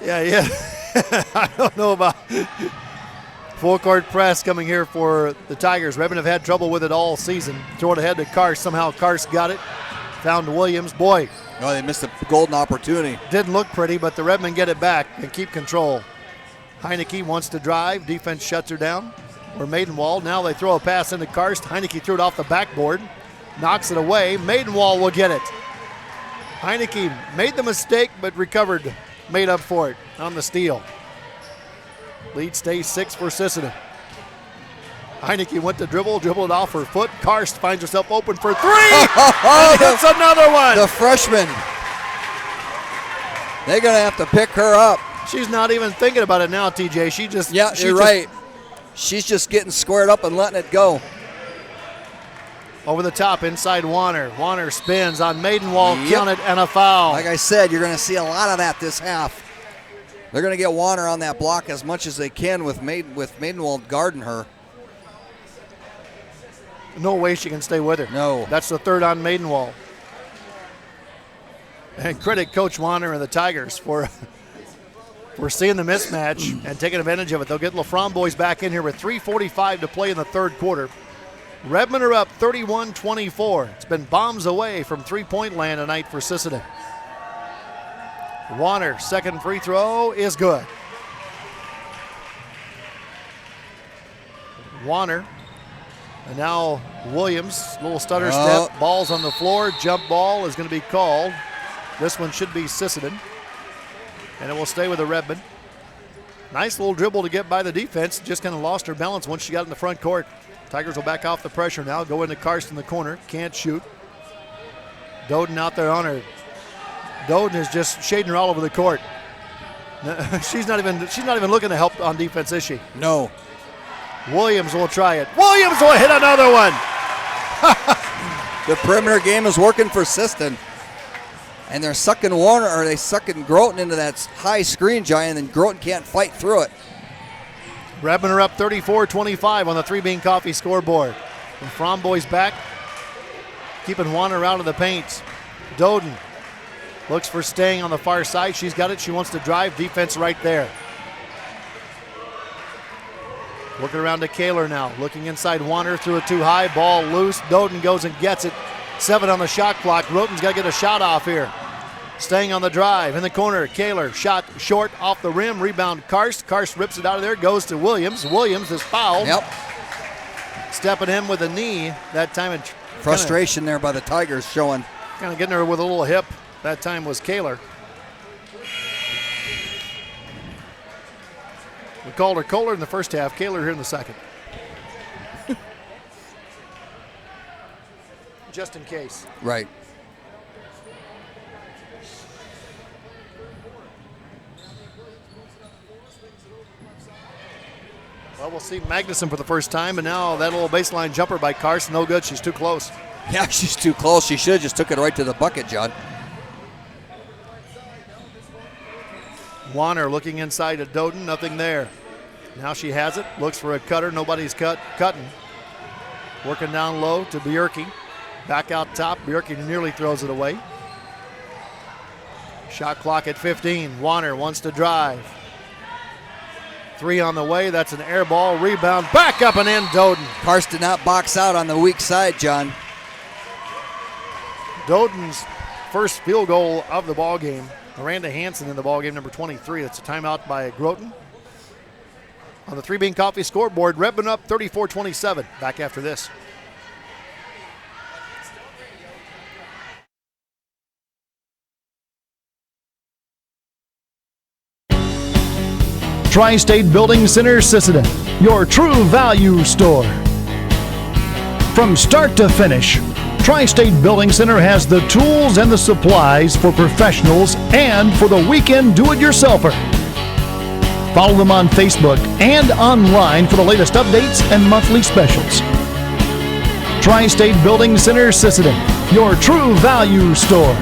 Yeah. I don't know about full court press coming here for the Tigers. Redmen have had trouble with it all season. Throw it ahead to Karst. Somehow Karst got it. Found Williams. Boy, Oh, they missed a golden opportunity. didn't look pretty, but the Redmen get it back and keep control. Heineke wants to drive. Defense shuts her down. Or Maidenwall. Now they throw a pass into Karst. Heineke threw it off the backboard. Knocks it away. Maidenwall will get it. Heineke made the mistake, but recovered. Made up for it on the steal. Lead stays 6 for Sisseton. Heineke went to dribbled it off her foot. Karst finds herself open for 3. And hits another one. The freshman. They're going to have to pick her up. She's not even thinking about it now, TJ. You're right. She's just getting squared up and letting it go. Over the top, inside Warner. Warner spins on Maidenwall, Yep. counted, and a foul. Like I said, you're going to see a lot of that this half. They're going to get Warner on that block as much as they can with Maidenwall guarding her. No way she can stay with her. No. That's the third on Maidenwall. And credit Coach Warner and the Tigers for seeing the mismatch and taking advantage of it. They'll get LaFromme boys back in here with 3:45 to play in the third quarter. Redmen are up 31-24. It's been bombs away from three-point land tonight for Sisseton. Warner, second free throw is good. Warner, and now Williams, little stutter step, ball's on the floor, jump ball is going to be called. This one should be Sisseton, and it will stay with the Redmen. Nice little dribble to get by the defense, just kind of lost her balance once she got in the front court. Tigers will back off the pressure now, go into Karst in the corner, can't shoot. Doden out there on her. Doden is just shading her all over the court. She's not even looking to help on defense, is she? No. Williams will try it. Williams will hit another one. The perimeter game is working for Sisseton. And they're sucking Warner, or they sucking Groton into that high screen giant, and Groton can't fight through it. Redmen are up 34-25 on the 3 Bean Coffee scoreboard. And Fromm boys back, keeping Warner out of the paint. Doden looks for staying on the far side. She's got it. She wants to drive. Defense right there. Working around to Kaler now. Looking inside Warner, threw it too high. Ball loose. Doden goes and gets it. 7 on the shot clock. Groton's got to get a shot off here. Staying on the drive. In the corner, Kaler shot short off the rim. Rebound Karst. Karst rips it out of there. Goes to Williams. Williams is fouled. Yep. Stepping in with a knee. That time it Frustration there by the Tigers showing. kind of getting her with a little hip. That time was Kaler. We called her Kohler in the first half. Kaler here in the second. Just in case. Right. Well, we'll see Magnuson for the first time, and now that little baseline jumper by Karst, no good. She's too close. Yeah, she's too close. She should have just took it right to the bucket, John. Warner looking inside at Doden, nothing there. Now she has it, looks for a cutter, nobody's cutting. Working down low to Bjerke. Back out top, Bjerke nearly throws it away. Shot clock at 15. Warner wants to drive. 3 on the way, that's an air ball. Rebound, back up and in, Doden. Karst did not box out on the weak side, John. Doden's first field goal of the ball game. Miranda Hansen in the ball game, number 23. That's a timeout by Groton. On the 3 Bean Coffee scoreboard, Redmond up 34-27. Back after this. Tri-State Building Center, Sisseton, your true value store. From start to finish, Tri-State Building Center has the tools and the supplies for professionals and for the weekend do-it-yourselfer. Follow them on Facebook and online for the latest updates and monthly specials. Tri-State Building Center, Sisseton, your true value store.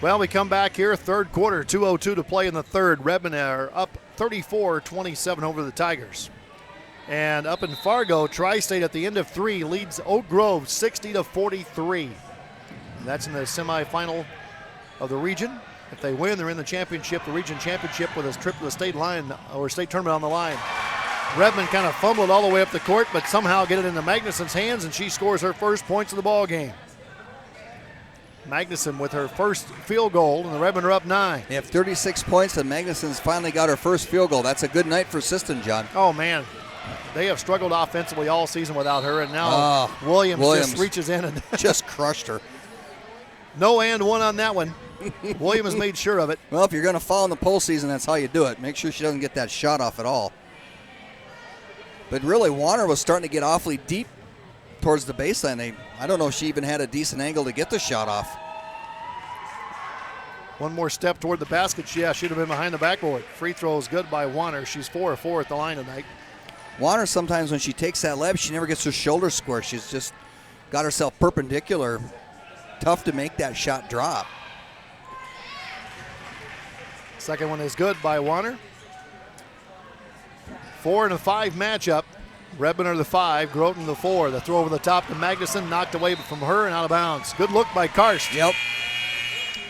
Well, we come back here, third quarter, 2:02 to play in the third. Redmond are up 34-27 over the Tigers. And up in Fargo, Tri-State at the end of 3 leads Oak Grove 60-43. And that's in the semifinal of the region. If they win, they're in the championship, the region championship, with a trip to the state line or state tournament on the line. Redmond kind of fumbled all the way up the court, but somehow get it into Magnuson's hands, and she scores her first points of the ball game. Magnuson with her first field goal, and the Redmond are up 9. They have 36 points, and Magnuson's finally got her first field goal. That's a good night for Siston, John. Oh, man. They have struggled offensively all season without her, and now Williams just reaches in and just crushed her. No and one on that one. Williams made sure of it. Well, if you're going to fall in the postseason, that's how you do it. Make sure she doesn't get that shot off at all. But really, Warner was starting to get awfully deep towards the baseline. I don't know if she even had a decent angle to get the shot off. One more step toward the basket. Should have been behind the backboard. Free throw is good by Warner. She's 4 of 4 at the line tonight. Warner, sometimes when she takes that lab, she never gets her shoulder square. She's just got herself perpendicular. Tough to make that shot drop. Second one is good by Warner. 4 and a 5 matchup. Redmond are the 5, Groton the 4. The throw over the top to Magnuson, knocked away from her and out of bounds. Good look by Karst. Yep.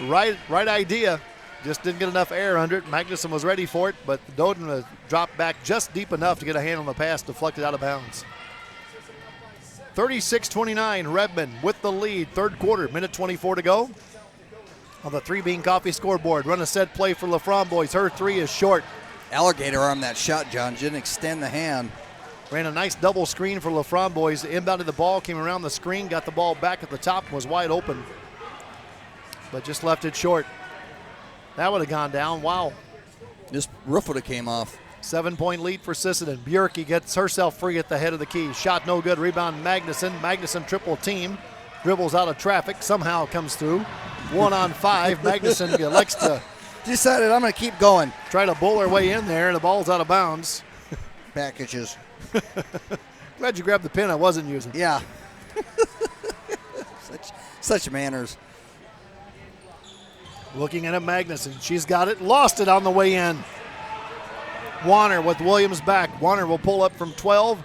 Right idea. Just didn't get enough air under it. Magnuson was ready for it, but Doden was dropped back just deep enough to get a hand on the pass, deflected out of bounds. 36-29, Redmond with the lead. Third quarter, minute 24 to go. On the 3 Bean Coffee scoreboard, run a set play for LaFramboise. Her 3 is short. Alligator arm that shot, John. Didn't extend the hand. Ran a nice double screen for LaFramboise. Inbounded the ball, came around the screen, got the ball back at the top, was wide open, but just left it short. That would have gone down. Wow. This roof would have came off. 7-point lead for Sisseton. Bjerke gets herself free at the head of the key. Shot no good. Rebound Magnuson. Magnuson triple team. Dribbles out of traffic. Somehow comes through. 1 on 5. Magnuson elects to decided I'm going to keep going. Try to bowl her way in there, and the ball's out of bounds. Packages. Glad you grabbed the pin I wasn't using. Yeah. such manners. Looking at it, Magnuson. She's got it. Lost it on the way in. Warner with Williams back. Warner will pull up from 12.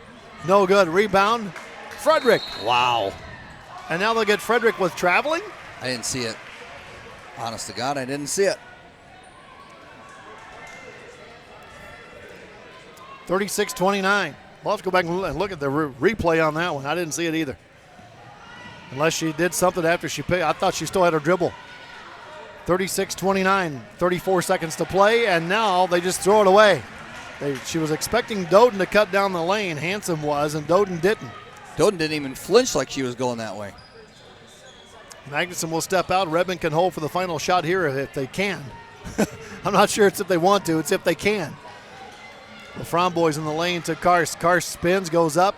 No good. Rebound. Frederick. Wow. And now they'll get Frederick with traveling? I didn't see it. Honest to God, I didn't see it. 36-29. We'll have to go back and look at the replay on that one. I didn't see it either. Unless she did something after she picked. I thought she still had her dribble. 36-29, 34 seconds to play, and now they just throw it away. She was expecting Doden to cut down the lane. Hansen was, and Doden didn't. Doden didn't even flinch like she was going that way. Magnuson will step out. Redmond can hold for the final shot here if they can. I'm not sure it's if they want to. It's if they can. LaFramboise in the lane to Karst. Karst spins, goes up,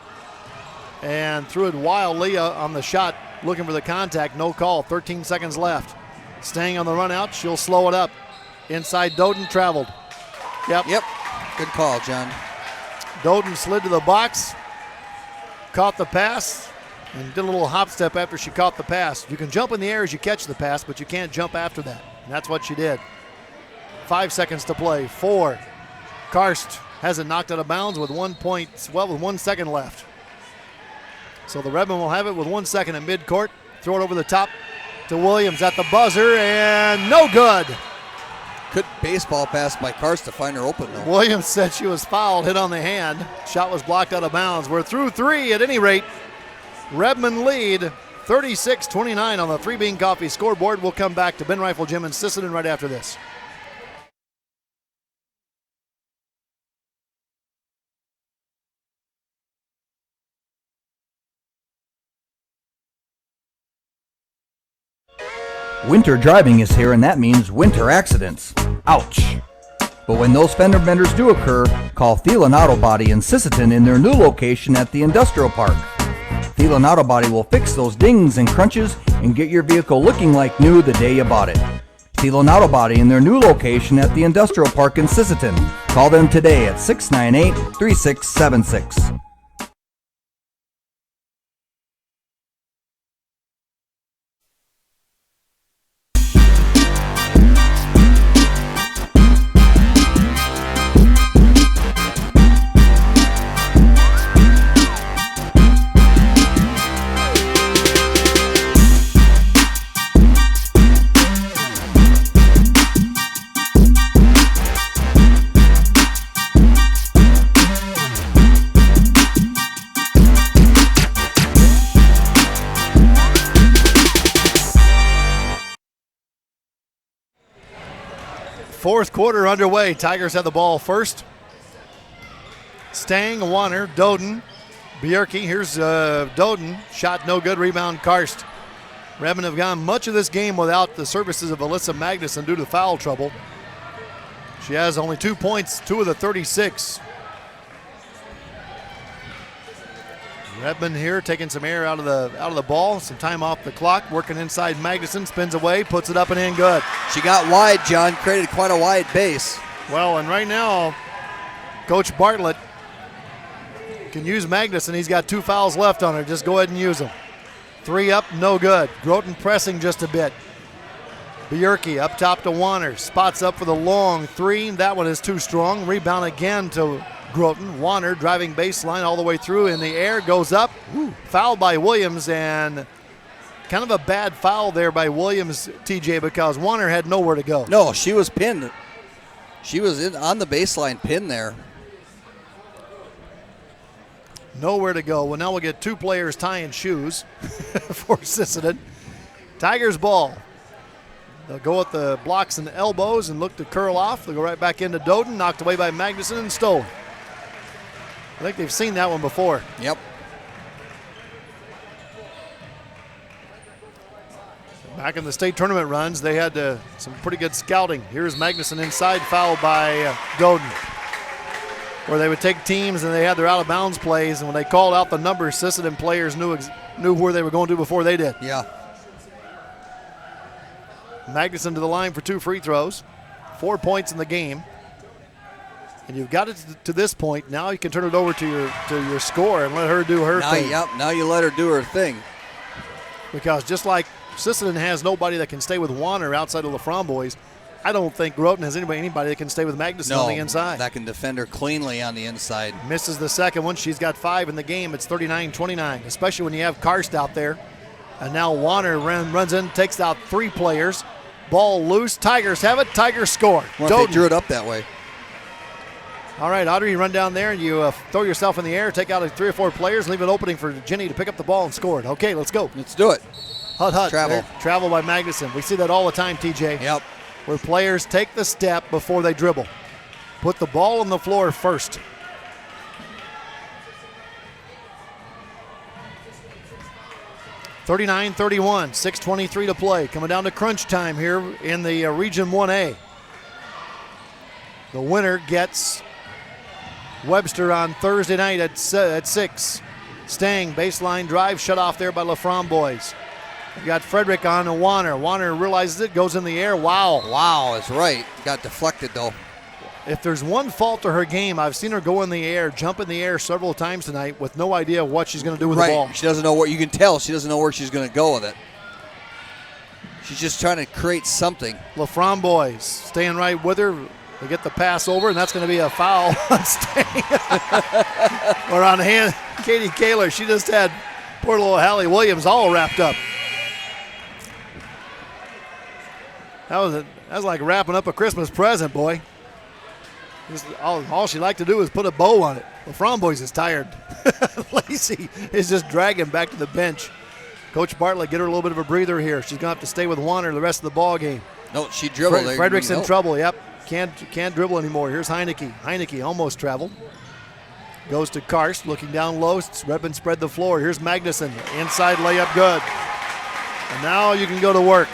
and threw it wildly on the shot. looking for the contact. No call. 13 seconds left. Staying on the run out. She'll slow it up. Inside Doden traveled. Yep. Good call, John. Doden slid to the box. Caught the pass. And did a little hop step after she caught the pass. You can jump in the air as you catch the pass, but you can't jump after that. And that's what she did. 5 seconds to play. 4. Karst has it knocked out of bounds with 1 second left. So the Redmen will have it with 1 second at midcourt. Throw it over the top to Williams at the buzzer, and no good. Good baseball pass by Karst to find her open, though. Williams said she was fouled, hit on the hand. Shot was blocked out of bounds. We're through 3 at any rate. Redmen lead 36-29 on the 3 Bean Coffee scoreboard. We'll come back to Ben Rifle Gym in Sisseton right after this. Winter driving is here, and that means winter accidents. Ouch! But when those fender benders do occur, call Thielen Auto Body in Sisseton in their new location at the Industrial Park. Thielen Auto Body will fix those dings and crunches and get your vehicle looking like new the day you bought it. Thielen Auto Body in their new location at the Industrial Park in Sisseton. Call them today at 698-3676. Fourth quarter underway. Tigers have the ball first. Stang, Warner, Doden, Bjerke. Here's Doden. Shot no good. Rebound Karst. Redmen have gone much of this game without the services of Alyssa Magnuson due to foul trouble. She has only 2 points, 2 of the 36. Redmen here taking some air out of the ball, some time off the clock, working inside Magnuson, spins away, puts it up and in good. She got wide, John, created quite a wide base. Well, and right now, Coach Bartlett can use Magnuson. He's got 2 fouls left on her. Just go ahead and use them. 3 up, no good. Groton pressing just a bit. Bjerke up top to Warner. Spots up for the long 3. That one is too strong. Rebound again to Groton. Warner driving baseline all the way through in the air, goes up. Foul by Williams, and kind of a bad foul there by Williams, TJ, because Warner had nowhere to go. No, she was pinned. She was on the baseline pinned there. Nowhere to go. Well, now we'll get 2 players tying shoes for Sisseton. Tigers ball. They'll go at the blocks and elbows and look to curl off. They'll go right back into Doden, knocked away by Magnuson and stolen. I think they've seen that one before. Yep. Back in the state tournament runs, they had some pretty good scouting. Here's Magnuson inside, fouled by Doden. Where they would take teams and they had their out-of-bounds plays, and when they called out the numbers, Sisseton players knew where they were going to before they did. Yeah. Magnuson to the line for 2 free throws, 4 points in the game. And you've got it to this point. Now you can turn it over to your scorer and let her do her thing. Yep, now you let her do her thing. Because just like Sisseton has nobody that can stay with Warner outside of the Framboys, I don't think Groton has anybody that can stay with Magnuson on the inside. That can defend her cleanly on the inside. Misses the second one. She's got 5 in the game. It's 39-29, especially when you have Karst out there. And now Warner runs in, takes out 3 players. Ball loose. Tigers have it. Tigers score. Well, if they drew it up that way. All right, Audrey, you run down there and you throw yourself in the air, take out 3 or 4 players, leave an opening for Jenny to pick up the ball and score it. Okay, let's go. Let's do it. Hut. Travel. Travel by Magnuson. We see that all the time, TJ. Yep. Where players take the step before they dribble. Put the ball on the floor first. (39-31), 6:23 to play. Coming down to crunch time here in the Region 1A. The winner gets Webster on Thursday night at 6. Stang, baseline drive, shut off there by LaFramboise. You got Frederick on to Warner. Warner realizes it, goes in the air. Wow. Wow, is right. Got deflected, though. If there's one fault to her game, I've seen her go in the air, jump in the air several times tonight with no idea what she's going to do with the ball. She doesn't know what, you can tell she doesn't know where she's going to go with it. She's just trying to create something. LaFramboise staying right with her. They get the pass over, and that's going to be a foul on Stang. Or on hand, Katie Kaler. She just had poor little Hallie Williams all wrapped up. That was like wrapping up a Christmas present, boy. All she liked to do is put a bow on it. LaFramboise is tired. Lacey is just dragging back to the bench. Coach Bartlett, get her a little bit of a breather here. She's going to have to stay with Warner the rest of the ball game. No, she dribbled. Frederick's in trouble, yep. Can't dribble anymore. Here's Heineke. Heineke almost traveled. Goes to Karst, looking down low. Redmond spread the floor. Here's Magnuson. Inside layup, good. And now you can go to work.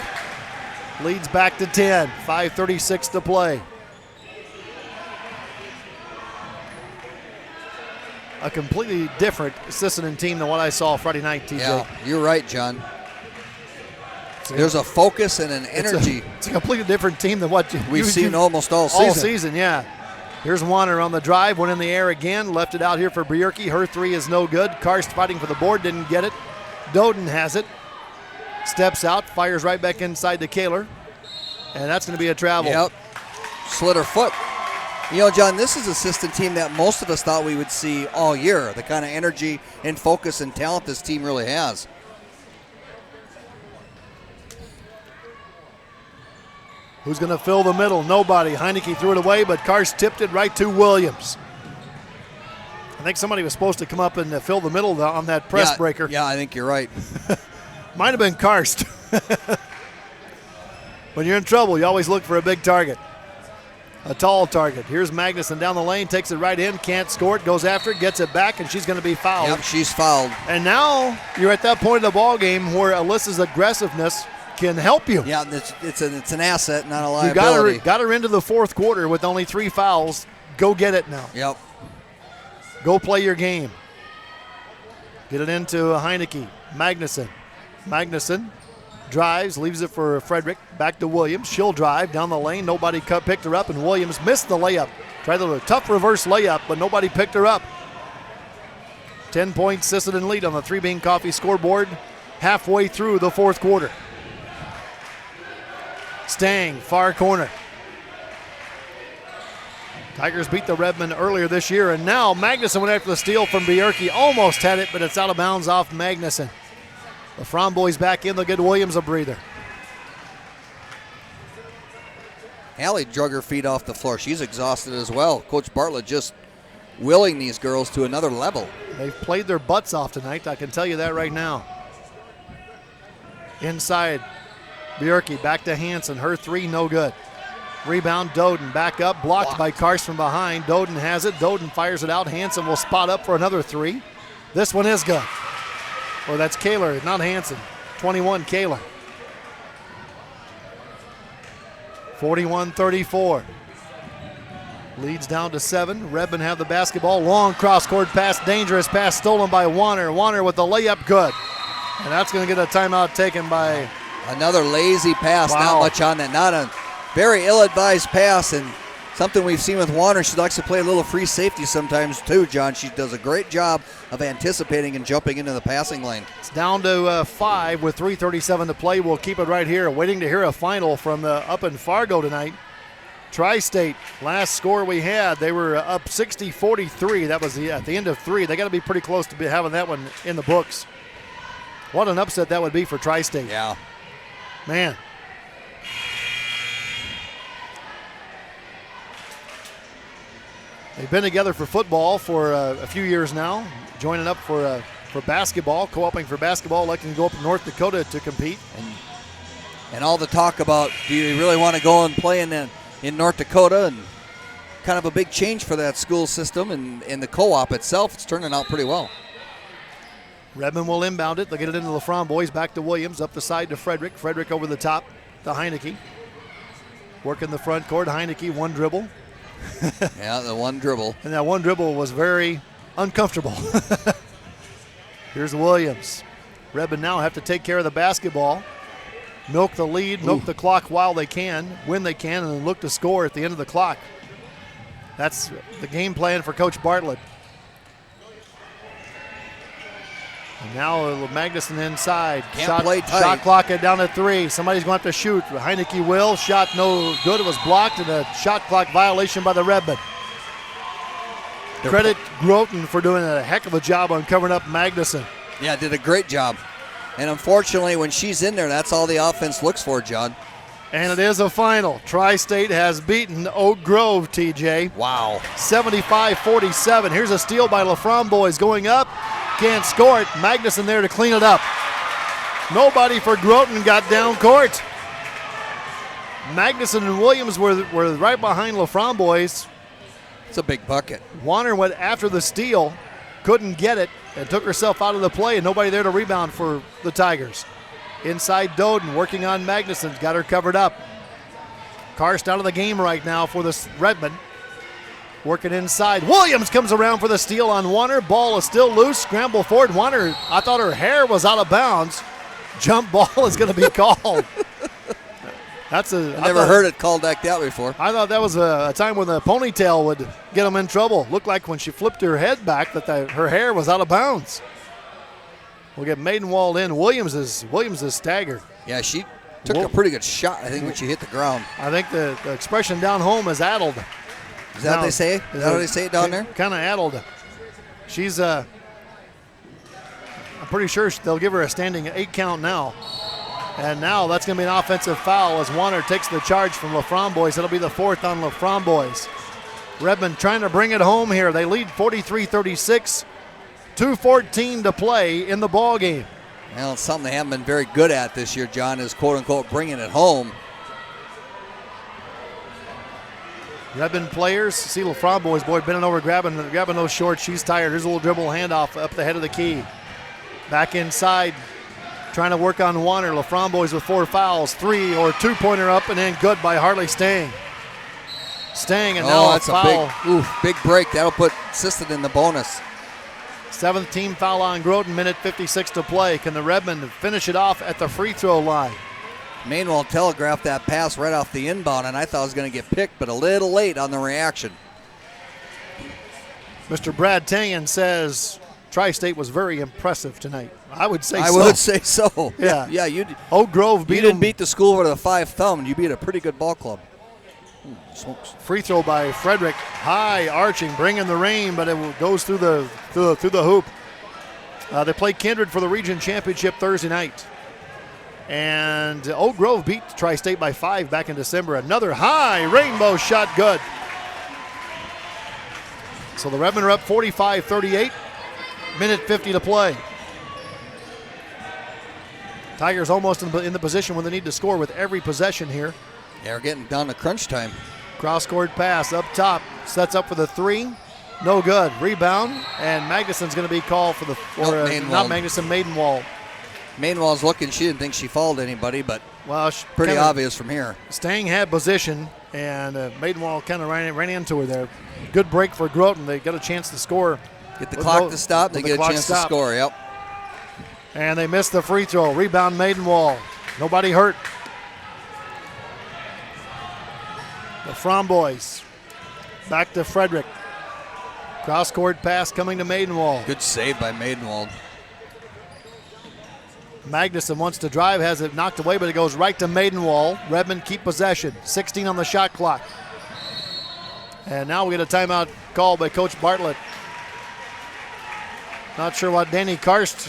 Leads back to 10. 5:36 to play. A completely different Sisseton team than what I saw Friday night, TJ. Yeah, you're right, John. There's a focus and an energy. It's a completely different team than what we've seen almost all season. All season, yeah. Here's Warner on the drive, went in the air again, left it out here for Bierke. Her three is no good. Karst fighting for the board, didn't get it. Doden has it. Steps out, fires right back inside to Kaler. And that's going to be a travel. Yep. Slid her foot. You know, John, this is a Sisseton team that most of us thought we would see all year. The kind of energy and focus and talent this team really has. Who's going to fill the middle? Nobody. Heineke threw it away, but Karst tipped it right to Williams. I think somebody was supposed to come up and fill the middle on that press breaker. Yeah, I think you're right. Might have been Karst. When you're in trouble, you always look for a big target. A tall target. Here's Magnuson down the lane, takes it right in, can't score it, goes after it, gets it back, and she's going to be fouled. Yep, she's fouled. And now you're at that point of the ball game where Alyssa's aggressiveness can help you. Yeah, it's an asset, not a liability. You got her into the fourth quarter with only 3 fouls. Go get it now. Yep. Go play your game. Get it into Heineke. Magnuson drives, leaves it for Frederick. Back to Williams. She'll drive down the lane. Nobody picked her up, and Williams missed the layup. Tried a tough reverse layup, but nobody picked her up. 10-point Sisseton lead on the 3 Bean Coffee scoreboard halfway through the fourth quarter. Stang, far corner. Tigers beat the Redmond earlier this year, and now Magnuson went after the steal from Bierke. Almost had it, but it's out of bounds off Magnuson. The Fromboys back in. They'll get Williams a breather. Hallie drug her feet off the floor. She's exhausted as well. Coach Bartlett just willing these girls to another level. They've played their butts off tonight. I can tell you that right now. Inside, Bierke back to Hansen. Her 3, no good. Rebound, Doden back up, blocked by Karst from behind. Doden has it. Doden fires it out. Hansen will spot up for another 3. This one is good. Or that's Kaler, not Hansen. 21, Kaler. 41-34. Leads down to 7. Redmond have the basketball. Long cross-court pass, dangerous pass stolen by Warner. Warner with the layup, good. And that's going to get a timeout taken by... Another lazy pass, Wow. Not much on that. Not a very ill-advised pass, and something we've seen with Warner. She likes to play a little free safety sometimes too, John. She does a great job of anticipating and jumping into the passing lane. It's down to 5 with 3:37 to play. We'll keep it right here, waiting to hear a final from up in Fargo tonight. Tri-State, last score we had, they were up 60-43. That was at the end of 3. They got to be pretty close to having that one in the books. What an upset that would be for Tri-State. Yeah. Man. They've been together for football for a few years now, joining up for basketball, co-oping for basketball, electing to go up to North Dakota to compete. And all the talk about, do you really want to go and play in North Dakota? And kind of a big change for that school system, and in the co-op itself, it's turning out pretty well. Redmond will inbound it. They'll get it into the Fromboys. Back to Williams. Up the side to Frederick. Frederick over the top to Heineke. Working the front court. Heineke, one dribble. Yeah, the one dribble. And that one dribble was very uncomfortable. Here's Williams. Redmond now have to take care of the basketball, milk the lead, milk the clock while they can, when they can, and then look to score at the end of the clock. That's the game plan for Coach Bartlett. And now Magnuson inside. Can't play tight. Shot clock down to 3. Somebody's going to have to shoot. Heineke will. Shot no good. It was blocked, and a shot clock violation by the Redmen. Credit Groton for doing a heck of a job on covering up Magnuson. Yeah, did a great job. And unfortunately, when she's in there, that's all the offense looks for, John. And it is a final. Tri-State has beaten Oak Grove, TJ. Wow. 75-47. Here's a steal by LaFramboise going up. Can't score it. Magnuson there to clean it up. Nobody for Groton got down court. Magnuson and Williams were right behind LaFramboise. It's a big bucket. Warner went after the steal, couldn't get it, and took herself out of the play, and nobody there to rebound for the Tigers. Inside Doden, working on Magnuson, got her covered up. Karst out of the game right now for the Redmond. Working inside. Williams comes around for the steal on Warner. Ball is still loose. Scramble forward. Warner, I thought her hair was out of bounds. Jump ball is going to be called. I've never heard it called like that before. I thought that was a time when the ponytail would get them in trouble. Looked like when she flipped her head back that her hair was out of bounds. We'll get Maidenwald in. Williams is staggered. Yeah, she took a pretty good shot, I think, when she hit the ground. I think the expression down home is addled. Is that what they say? Is that what they say down there? Kind of addled. She's, I'm pretty sure they'll give her a standing 8 count now. And now that's going to be an offensive foul as Warner takes the charge from LaFramboise. It'll be the 4th on LaFramboise. Redmond trying to bring it home here. They lead 43-36. 2:14 to play in the ball game. Well, it's something they haven't been very good at this year, John, is quote-unquote bringing it home. Redmond players, see LaFramboise, boy, bending over, grabbing those shorts. She's tired. Here's a little dribble handoff up the head of the key. Back inside, trying to work on Warner. LaFramboise with 4 fouls, 3 or 2-pointer up, and then good by Harley Stang. Stang, and now that's a foul. Big break. That'll put Sisseton in the bonus. 7th team foul on Groton, minute 56 to play. Can the Redmond finish it off at the free throw line? Mainwell telegraphed that pass right off the inbound, and I thought it was going to get picked, but a little late on the reaction. Mr. Brad Tangen says Tri-State was very impressive tonight. I would say so. I would say so. Yeah. Yeah, Oak Grove beat you didn't them. beat the school with a 5 thumb. You beat a pretty good ball club. Smokes. Free throw by Frederick, high arching, bringing the rain, but it goes through the hoop. They play Kindred for the region championship Thursday night, and Oak Grove beat Tri-State by 5 back in December. Another high rainbow shot, good. So the Redmen are up 45-38. Minute 50 to play. Tigers almost in the position when they need to score with every possession here. Yeah, we're getting down to crunch time. Cross-court pass up top. Sets up for the 3. No good. Rebound. And Magnuson's going to be called for not Magnuson, Maidenwald. Mainwell's looking. She didn't think she fouled anybody, but pretty obvious from here. Stang had position, and Maidenwald kind of ran into her there. Good break for Groton. They got a chance to score. Get the clock to stop. They get a chance to score, yep. And they missed the free throw. Rebound Maidenwald. Nobody hurt. The Fromboys. Back to Frederick. Cross-court pass coming to Maidenwald. Good save by Maidenwald. Magnuson wants to drive, has it knocked away, but it goes right to Maidenwald. Redmond keep possession. 16 on the shot clock. And now we get a timeout called by Coach Bartlett. Not sure what Danny Karst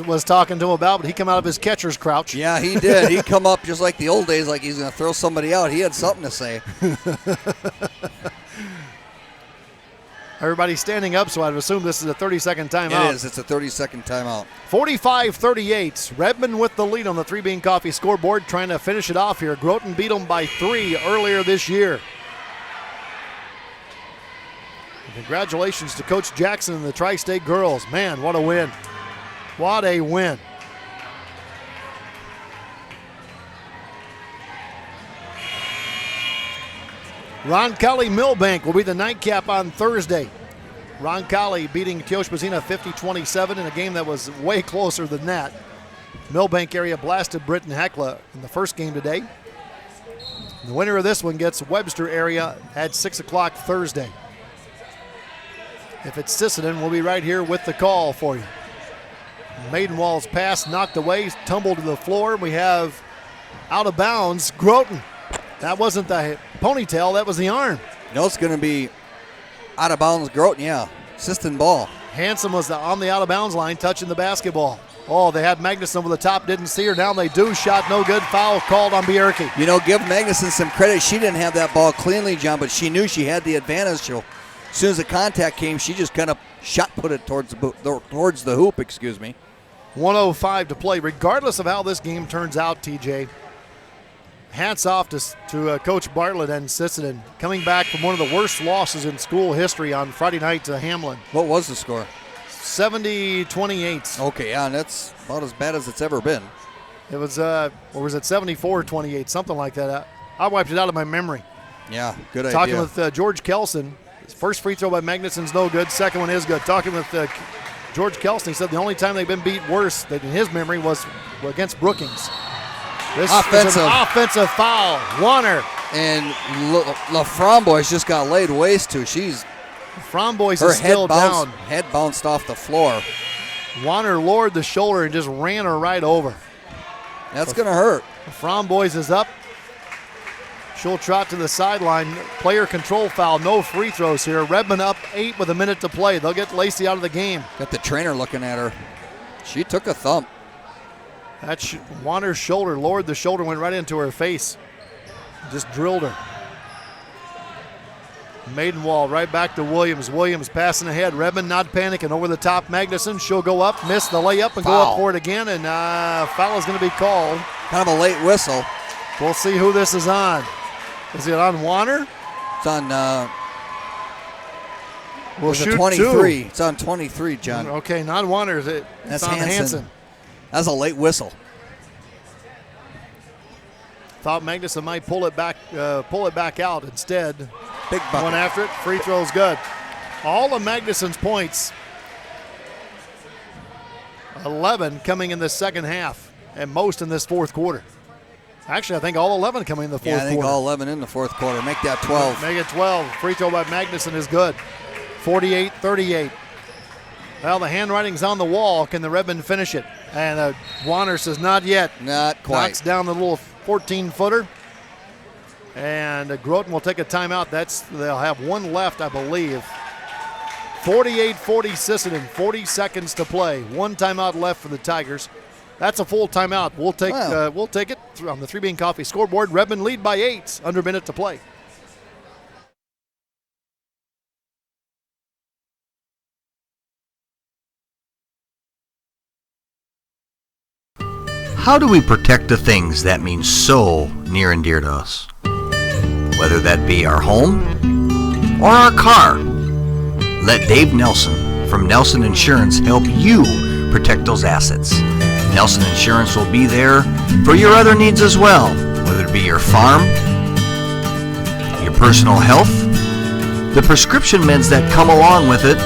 was talking to him about, but he come out of his catcher's crouch. Yeah, he did. He come up just like the old days, like he's going to throw somebody out. He had something to say. Everybody's standing up, so I'd assume this is a 30-second timeout. It is. It's a 30-second timeout. 45-38. Redmond with the lead on the 3 Bean Coffee scoreboard, trying to finish it off here. Groton beat them by 3 earlier this year. Congratulations to Coach Jackson and the Tri-State girls. Man, what a win. What a win. Ron Kelly Millbank will be the nightcap on Thursday. Roncalli beating Teosbazina 50-27 in a game that was way closer than that. Millbank area blasted Britton Hecla in the first game today. The winner of this one gets Webster area at 6 o'clock Thursday. If it's Sisseton, we'll be right here with the call for you. Maidenwall's pass knocked away, tumbled to the floor. We have out of bounds, Groton. That wasn't the ponytail, that was the arm. No, it's going to be out of bounds Groton, yeah. Sisseton ball. Hanson was on the out of bounds line touching the basketball. Oh, they had Magnuson over the top, didn't see her. Now they do. Shot no good. Foul called on Bierke. You know, give Magnuson some credit. She didn't have that ball cleanly, John, but she knew she had the advantage. So as soon as the contact came, she just kind of shot put it towards the hoop, excuse me. 1:05 to play. Regardless of how this game turns out, TJ, hats off to Coach Bartlett and Sisseton, coming back from one of the worst losses in school history on Friday night to Hamlin. What was the score? 70-28. Okay, yeah, and that's about as bad as it's ever been. It was, or was it 74-28, something like that. I wiped it out of my memory. Yeah, good Talking idea. with George Kelson. His first free throw by Magnuson's no good. Second one is good. Talking with George Kelson, he said the only time they've been beat worse than in his memory was against Brookings. This is an offensive foul. Warner. And LaFramboise just got laid waste to. Framboise is still down. Head bounced off the floor. Warner lowered the shoulder and just ran her right over. That's going to hurt. Framboise is up. She'll trot to the sideline. Player control foul. No free throws here. Redmond up 8 with a minute to play. They'll get Lacey out of the game. Got the trainer looking at her. She took a thump. That Warner's shoulder, lowered the shoulder, went right into her face. Just drilled her. Maidenwall right back to Williams. Williams passing ahead. Redmond not panicking. Over the top, Magnuson. She'll go up, miss the layup, and Foul. go up for it again. And foul is going to be called. Kind of a late whistle. We'll see who this is on. Is it on Warner? It's on We'll shoot 23. two. It's on 23, John. Okay, not Warner. It's That's on Hanson. That's a late whistle. Thought Magnuson might pull it back out. Instead, Big bucket. went after it. Free throw's good. All of Magnuson's points, 11 coming in the second half, and most in this fourth quarter. Actually, I think all 11 coming in the fourth quarter. Yeah, I think all 11 in the fourth quarter. Make that 12. Make it 12. Free throw by Magnuson is good. 48-38. Well, the handwriting's on the wall. Can the Redmond finish it? And Warner says not yet. Not quite. Knocks down the little 14-footer. And Groton will take a timeout. They'll have one left, I believe. 48-40 Sisseton. 40 seconds to play. One timeout left for the Tigers. That's a full timeout. We'll take it on the 3 Bean Coffee scoreboard. Redmond lead by 8. Under a minute to play. How do we protect the things that mean so near and dear to us? Whether that be our home or our car. Let Dave Nelson from Nelson Insurance help you protect those assets. Nelson Insurance will be there for your other needs as well, whether it be your farm, your personal health, the prescription meds that come along with it,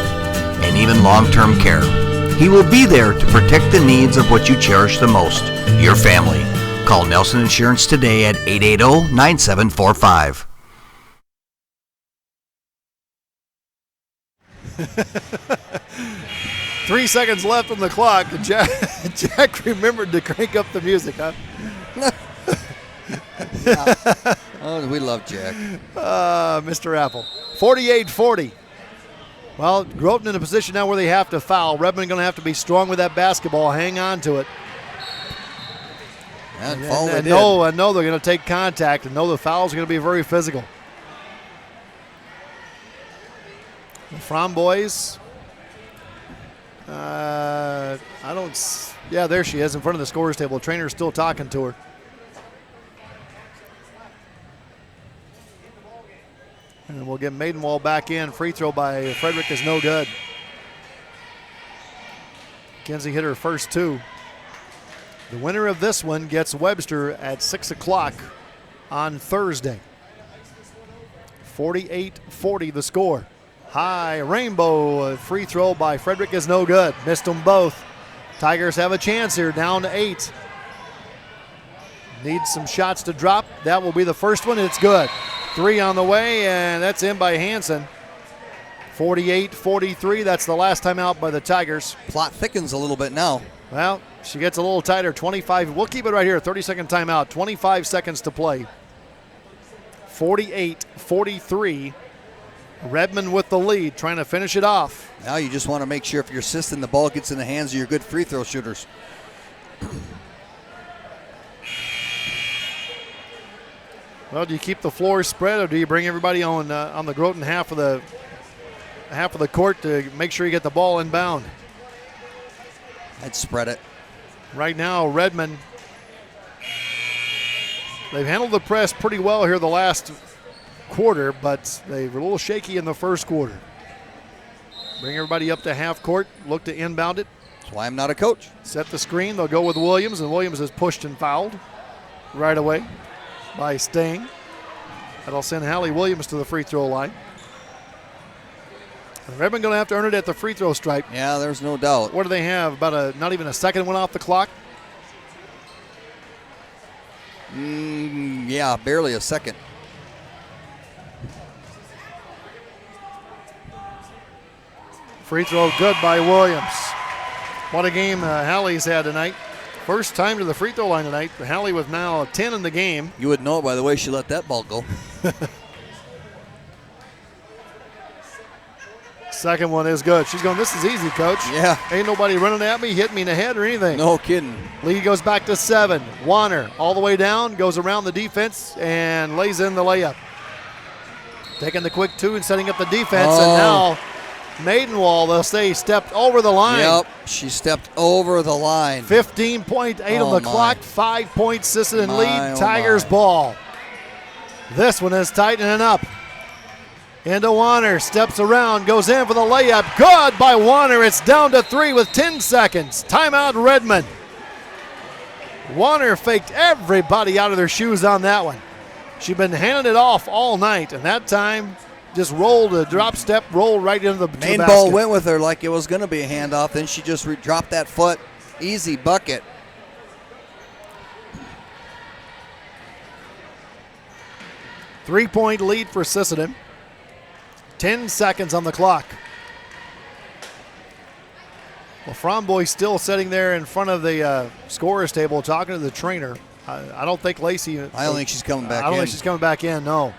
and even long-term care. He will be there to protect the needs of what you cherish the most, your family. Call Nelson Insurance today at 880-9745. Three seconds left on the clock. Jack remembered to crank up the music, huh? Oh, we love Jack. Mr. Apple. 48-40. Well, Groton in a position now where they have to foul. Redmond going to have to be strong with that basketball. Hang on to it. And I know they're going to take contact and know the fouls are going to be very physical. The Framboise. There she is in front of the scorer's table. The trainer's still talking to her. And we'll get Maidenwall back in. Free throw by Frederick is no good. Kenzie hit her first 2. The winner of this one gets Webster at 6 o'clock on Thursday. 48-40 the score. High rainbow free throw by Frederick is no good. Missed them both. Tigers have a chance here, down to 8. Need some shots to drop. That will be the first one. It's good. 3 on the way, and that's in by Hansen. 48-43. That's the last time out by the Tigers. Plot thickens a little bit now. Well, she gets a little tighter. 25. We'll keep it right here. 30-second timeout. 25 seconds to play. 48-43. Redmond with the lead, trying to finish it off. Now you just want to make sure if you're assisting, the ball gets in the hands of your good free throw shooters. Well, do you keep the floor spread, or do you bring everybody on the Groton half of the court to make sure you get the ball inbound? I'd spread it. Right now, Redmond, they've handled the press pretty well here the last quarter, but they were a little shaky in the first quarter. Bring everybody up to half court, look to inbound it. That's why I'm not a coach. Set the screen, they'll go with Williams, and Williams is pushed and fouled right away by Sting. That'll send Hallie Williams to the free throw line. And Redmond going to have to earn it at the free throw stripe. Yeah, there's no doubt. What do they have? About not even a second went off the clock? Yeah, barely a second. Free throw good by Williams. What a game Hallie's had tonight. First time to the free throw line tonight. Hallie with now 10 in the game. You would know it by the way she let that ball go. Second one is good. She's going, this is easy, coach. Yeah. Ain't nobody running at me, hitting me in the head or anything. No kidding. Lead goes back to 7. Warner all the way down, goes around the defense and lays in the layup. Taking the quick 2 and setting up the defense, and now Maidenwall, they'll say, stepped over the line. Yep, she stepped over the line. 15.8 on the clock, 5-point Sisseton lead, Tigers ball. This one is tightening up. Into Warner, steps around, goes in for the layup. Good by Warner. It's down to 3 with 10 seconds. Timeout Redmond. Warner faked everybody out of their shoes on that one. She'd been handing it off all night, and that time just rolled a drop step, rolled right into the main basket. ball went with her like it was going to be a handoff. Then she just dropped that foot. Easy bucket. Three-point lead for Sisseton. 10 seconds on the clock. Well, Fromboy's still sitting there in front of the scorer's table talking to the trainer. I don't think Lacey. I don't think she's coming back in. I don't think she's coming back in, no.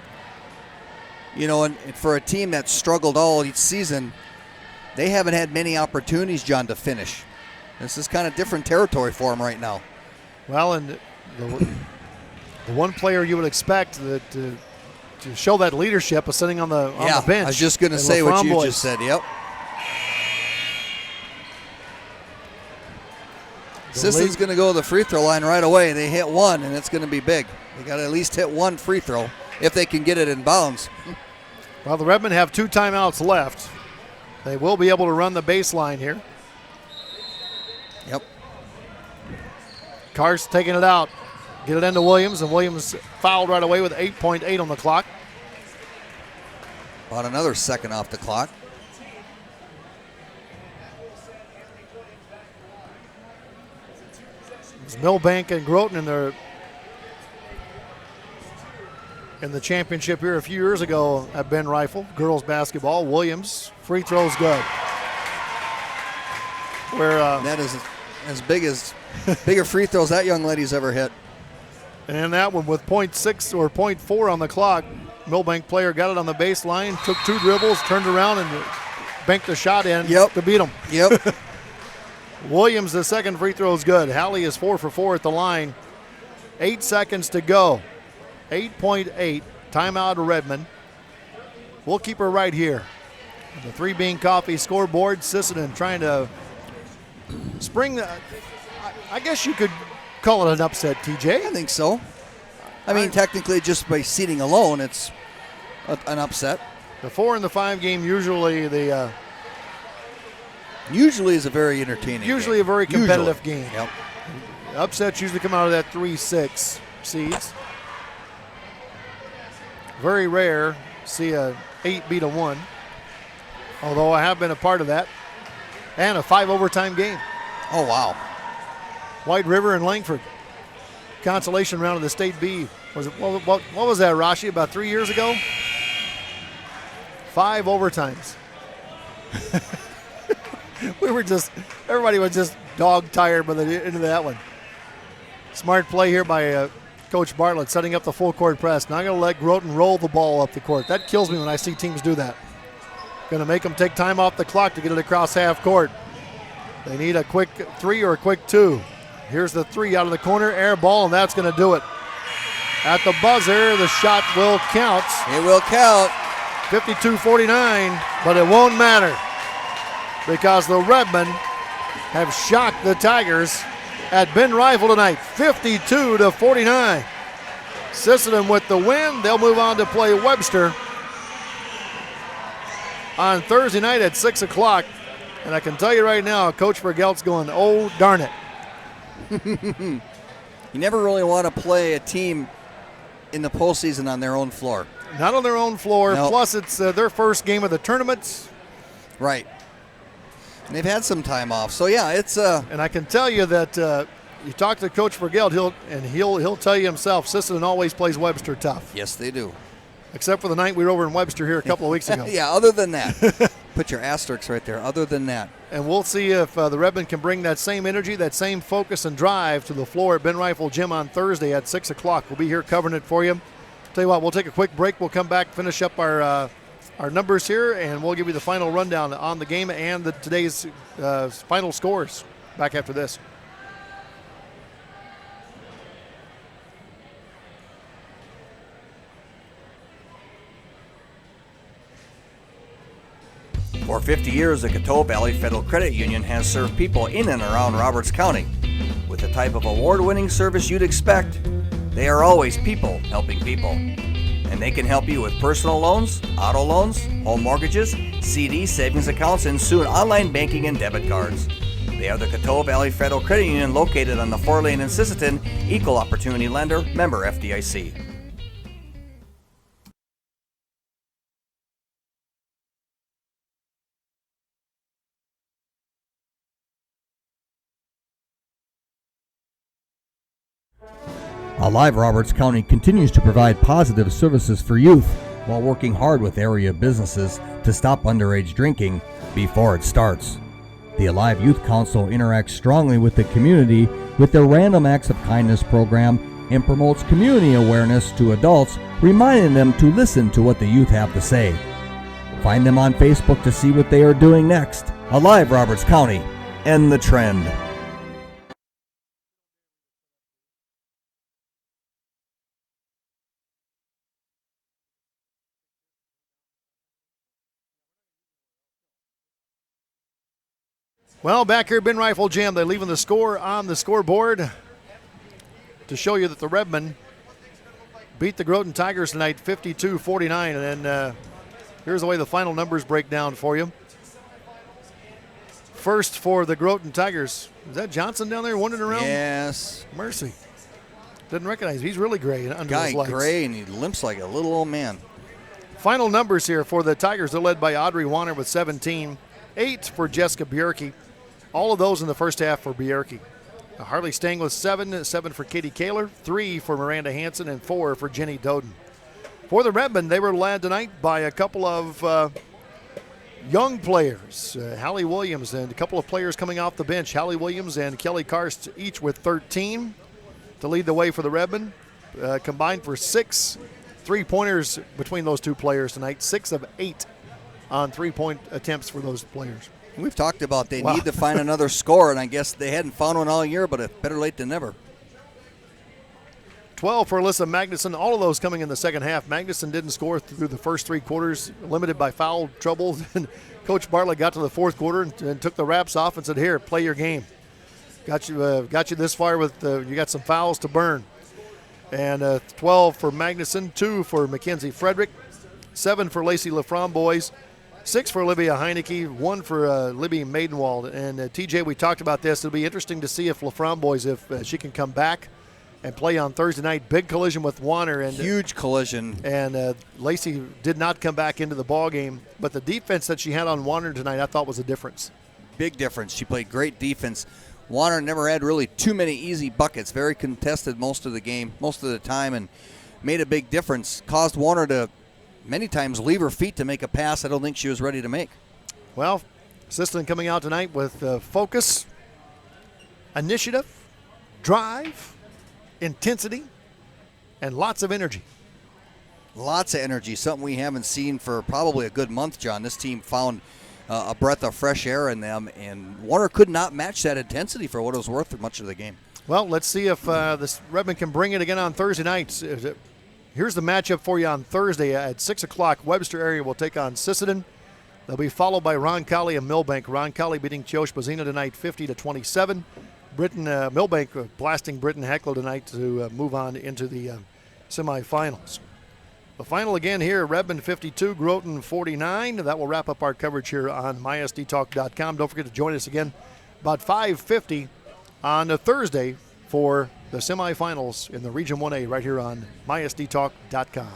You know, and for a team that struggled all each season, they haven't had many opportunities, John, to finish. This is kind of different territory for them right now. Well, and the one player you would expect that to show that leadership is sitting on the bench. I was just going to say what you just said. Yep. Sisson's going to go to the free throw line right away. They hit one, and it's going to be big. They got to at least hit one free throw if they can get it in bounds. Well, the Redmen have 2 timeouts left. They will be able to run the baseline here. Yep. Carr's taking it out. Get it into Williams, and Williams fouled right away with 8.8 on the clock. About another second off the clock. It's Millbank and Groton in the championship here a few years ago at Ben Rifle, girls basketball. Williams, free throws good. That is as bigger free throws that young lady's ever hit. And that one with 0.6 or 0.4 on the clock. Millbank player got it on the baseline, took 2 dribbles, turned around and banked a shot in to beat them. Yep. Williams, the second free throw is good. Hallie is 4 for 4 at the line. 8 seconds to go. 8.8. Timeout to Redmond. We'll keep her right here. The 3 Bean Coffee scoreboard. Sisseton trying to spring the. I guess you could call it an upset, TJ. I think so. I mean, technically, just by seating alone, it's an upset. The 4 and the 5 game usually is a very entertaining. Usually game. a very competitive game. Yep. Upsets usually come out of that 3-6 seeds. Very rare see a 8 beat a 1. although I have been a part of that, and a 5 overtime game. Oh, wow. White River and Langford. Consolation round of the State B. What was that, Rashi, about 3 years ago? 5 overtimes. Everybody was just dog tired by the end of that one. Smart play here by Coach Bartlett, setting up the full court press. Not going to let Groton roll the ball up the court. That kills me when I see teams do that. Going to make them take time off the clock to get it across half court. They need a quick 3 or a quick 2. Here's the 3 out of the corner, air ball, and that's going to do it. At the buzzer, the shot will count. It will count. 52-49, but it won't matter because the Redmen have shocked the Tigers at Ben Rifle tonight, 52-49. Sisseton with the win. They'll move on to play Webster on Thursday night at 6 o'clock. And I can tell you right now, Coach Vergelt's going, oh, darn it. You never really want to play a team in the postseason on their own floor. Not on their own floor. Nope. Plus, it's their first game of the tournament. Right. And they've had some time off. So, yeah, it's And I can tell you that you talk to Coach Vergelt, he'll tell you himself, Sisseton always plays Webster tough. Yes, they do. Except for the night we were over in Webster here a couple of weeks ago. Yeah, other than that. Put your asterisks right there. Other than that. And we'll see if the Redmen can bring that same energy, that same focus and drive to the floor at Ben Rifle Gym on Thursday at 6 o'clock. We'll be here covering it for you. Tell you what, we'll take a quick break. We'll come back, finish up our numbers here, and we'll give you the final rundown on the game and today's final scores back after this. For 50 years, the Coteau Valley Federal Credit Union has served people in and around Roberts County. With the type of award-winning service you'd expect, they are always people helping people. And they can help you with personal loans, auto loans, home mortgages, CD, savings accounts, and soon online banking and debit cards. They are the Coteau Valley Federal Credit Union located on the 4-lane in Sisseton, equal opportunity lender, member FDIC. Alive Roberts County continues to provide positive services for youth while working hard with area businesses to stop underage drinking before it starts. The Alive Youth Council interacts strongly with the community with their Random Acts of Kindness program and promotes community awareness to adults, reminding them to listen to what the youth have to say. Find them on Facebook to see what they are doing next. Alive Roberts County. End the trend. Well, back here at Ben Rifle Gym, they're leaving the score on the scoreboard to show you that the Redmen beat the Groton Tigers tonight 52-49. And then here's the way the final numbers break down for you. First for the Groton Tigers. Is that Johnson down there wandering around? Yes. Mercy. Didn't recognize him. He's really gray under Guy his lights. gray, and he limps like a little old man. Final numbers here for the Tigers. They're led by Audrey Warner with 17. 8 for Jessica Bierke. All of those in the first half for Bierke. Harley Stang with 7 for Katie Kaler, 3 for Miranda Hansen, and 4 for Jenny Doden. For the Redmen, they were led tonight by a couple of young players. Hallie Williams and a couple of players coming off the bench. Hallie Williams and Kelly Karst each with 13 to lead the way for the Redmen. Combined for 6 3-pointers between those two players tonight. 6 of 8 on 3-point attempts for those players. We've talked about they need to find another scorer, and I guess they hadn't found one all year, but it's better late than never. 12 for Alyssa Magnuson, all of those coming in the second half. Magnuson didn't score through the first 3 quarters, limited by foul trouble. And Coach Bartlett got to the fourth quarter and took the wraps off and said, here, play your game. Got you this far with you got some fouls to burn. And 12 for Magnuson, 2 for Mackenzie Frederick, 7 for Lacey Laframboise, 6 for Olivia Heineke, 1 for Libby Maidenwald. And TJ, we talked about this. It'll be interesting to see if Laframboise, if she can come back and play on Thursday night. Big collision with Warner. And huge collision. And Lacey did not come back into the ball game. But the defense that she had on Warner tonight, I thought was a difference. Big difference. She played great defense. Warner never had really too many easy buckets. Very contested most of the game, most of the time, and made a big difference. Caused Warner to many times leave her feet to make a pass I don't think she was ready to make. Well, Sisseton coming out tonight with focus, initiative, drive, intensity, and lots of energy. Lots of energy, something we haven't seen for probably a good month, John. This team found a breath of fresh air in them, and Warner could not match that intensity for what it was worth for much of the game. Well, let's see if this Redmond can bring it again on Thursday nights. Here's the matchup for you on Thursday at 6 o'clock. Webster area will take on Sisseton. They'll be followed by Roncalli and Millbank. Roncalli beating Chiosh Bozina tonight 50-27. Millbank blasting Britton Heckler tonight to move on into the semifinals. The final again here, Redmond 52, Groton 49. That will wrap up our coverage here on mysdtalk.com. Don't forget to join us again about 5:50 on a Thursday for the semifinals in the Region 1A right here on mysdtalk.com.